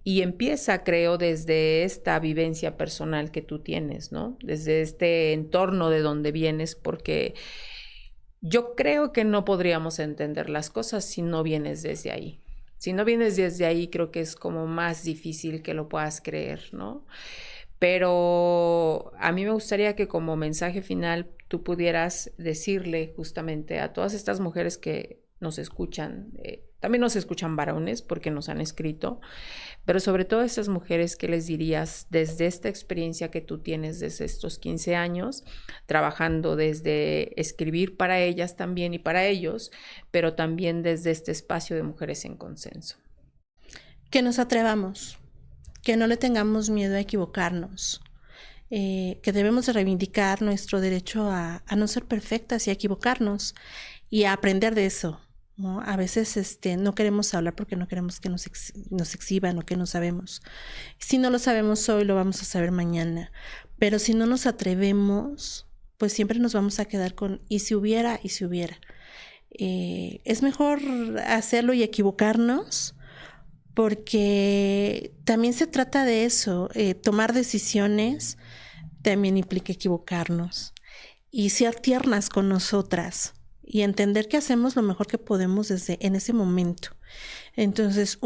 y empieza, creo, desde esta vivencia personal que tú tienes, ¿no? Desde este entorno de donde vienes, porque yo creo que no podríamos entender las cosas si no vienes desde ahí. Si no vienes desde ahí, creo que es como más difícil que lo puedas creer, ¿no? Pero a mí me gustaría que como mensaje final tú pudieras decirle justamente a todas estas mujeres que nos escuchan, también nos escuchan varones porque nos han escrito, pero sobre todo a estas mujeres, ¿qué les dirías desde esta experiencia que tú tienes desde estos 15 años, trabajando desde escribir para ellas también y para ellos, pero también desde este espacio de Mujeres en Consenso? Que nos atrevamos, que no le tengamos miedo a equivocarnos, que debemos de reivindicar nuestro derecho a no ser perfectas y a equivocarnos y a aprender de eso, ¿no? A veces no queremos hablar porque no queremos que nos exhiban o que no sabemos. Si no lo sabemos hoy, lo vamos a saber mañana. Pero si no nos atrevemos, pues siempre nos vamos a quedar con y si hubiera, y si hubiera. Es mejor hacerlo y equivocarnos, porque también se trata de eso. Tomar decisiones también implica equivocarnos y ser tiernas con nosotras y entender que hacemos lo mejor que podemos en ese momento. Entonces,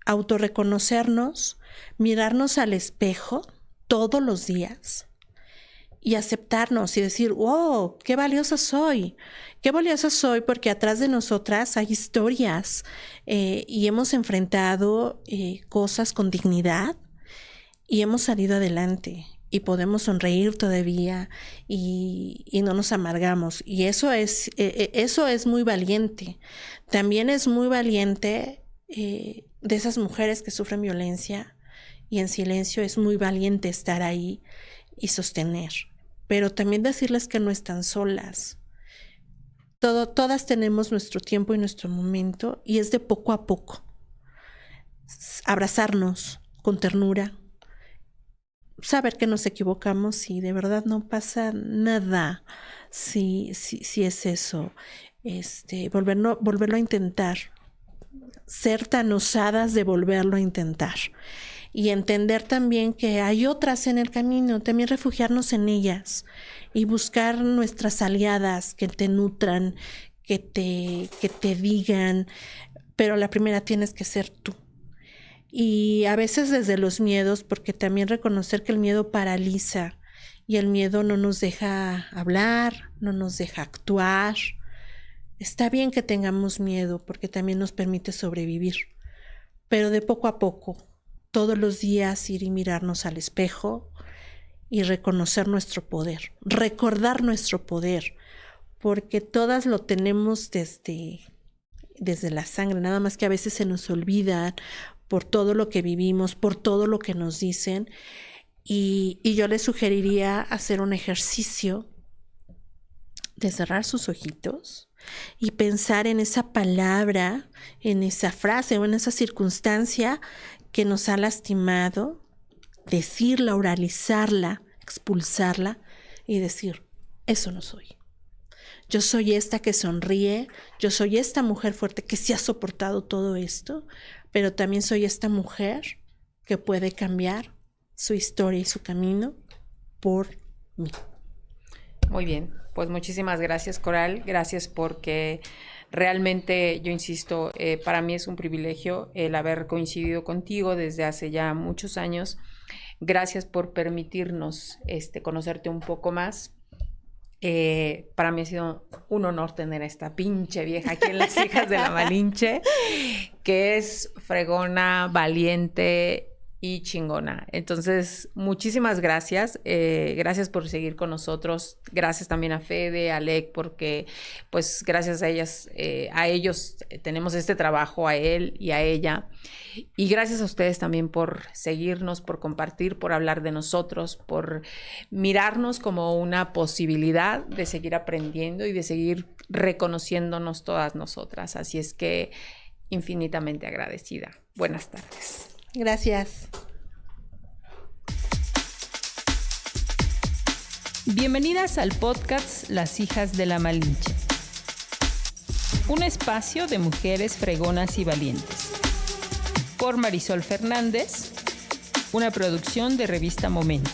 autorreconocernos, mirarnos al espejo todos los días y aceptarnos y decir, wow, qué valiosa soy porque atrás de nosotras hay historias y hemos enfrentado cosas con dignidad y hemos salido adelante. y podemos sonreír todavía y no nos amargamos. Y eso es muy valiente. También es muy valiente de esas mujeres que sufren violencia y en silencio es muy valiente estar ahí y sostener. Pero también decirles que no están solas. Todas tenemos nuestro tiempo y nuestro momento y es de poco a poco. Abrazarnos con ternura, saber que nos equivocamos y de verdad no pasa nada si es eso. Volverlo a intentar, ser tan osadas de volverlo a intentar y entender también que hay otras en el camino, también refugiarnos en ellas y buscar nuestras aliadas que te nutran, que te digan, pero la primera tienes que ser tú. Y a veces desde los miedos, porque también reconocer que el miedo paraliza y el miedo no nos deja hablar, no nos deja actuar. Está bien que tengamos miedo porque también nos permite sobrevivir, pero de poco a poco, todos los días ir y mirarnos al espejo y reconocer nuestro poder, recordar nuestro poder, porque todas lo tenemos desde la sangre, nada más que a veces se nos olvidan por todo lo que vivimos, por todo lo que nos dicen, y yo les sugeriría hacer un ejercicio de cerrar sus ojitos y pensar en esa palabra, en esa frase o en esa circunstancia que nos ha lastimado, decirla, oralizarla, expulsarla y decir, eso no soy. Yo soy esta que sonríe, yo soy esta mujer fuerte que sí ha soportado todo esto, pero también soy esta mujer que puede cambiar su historia y su camino por mí. Muy bien, pues muchísimas gracias, Coral. Gracias porque realmente, yo insisto, para mí es un privilegio el haber coincidido contigo desde hace ya muchos años. Gracias por permitirnos conocerte un poco más. Para mí ha sido un honor tener a esta pinche vieja aquí en Las Hijas de la Malinche, que es fregona, valiente y chingona. Entonces, muchísimas gracias. Gracias por seguir con nosotros. Gracias también a Fede, a Alec, porque pues gracias a ellos tenemos este trabajo, a él y a ella. Y gracias a ustedes también por seguirnos, por compartir, por hablar de nosotros, por mirarnos como una posibilidad de seguir aprendiendo y de seguir reconociéndonos todas nosotras. Así es que infinitamente agradecida. Buenas tardes. Gracias. Bienvenidas al podcast Las Hijas de la Malinche. Un espacio de mujeres fregonas y valientes. Por Marisol Fernández, una producción de Revista Momento.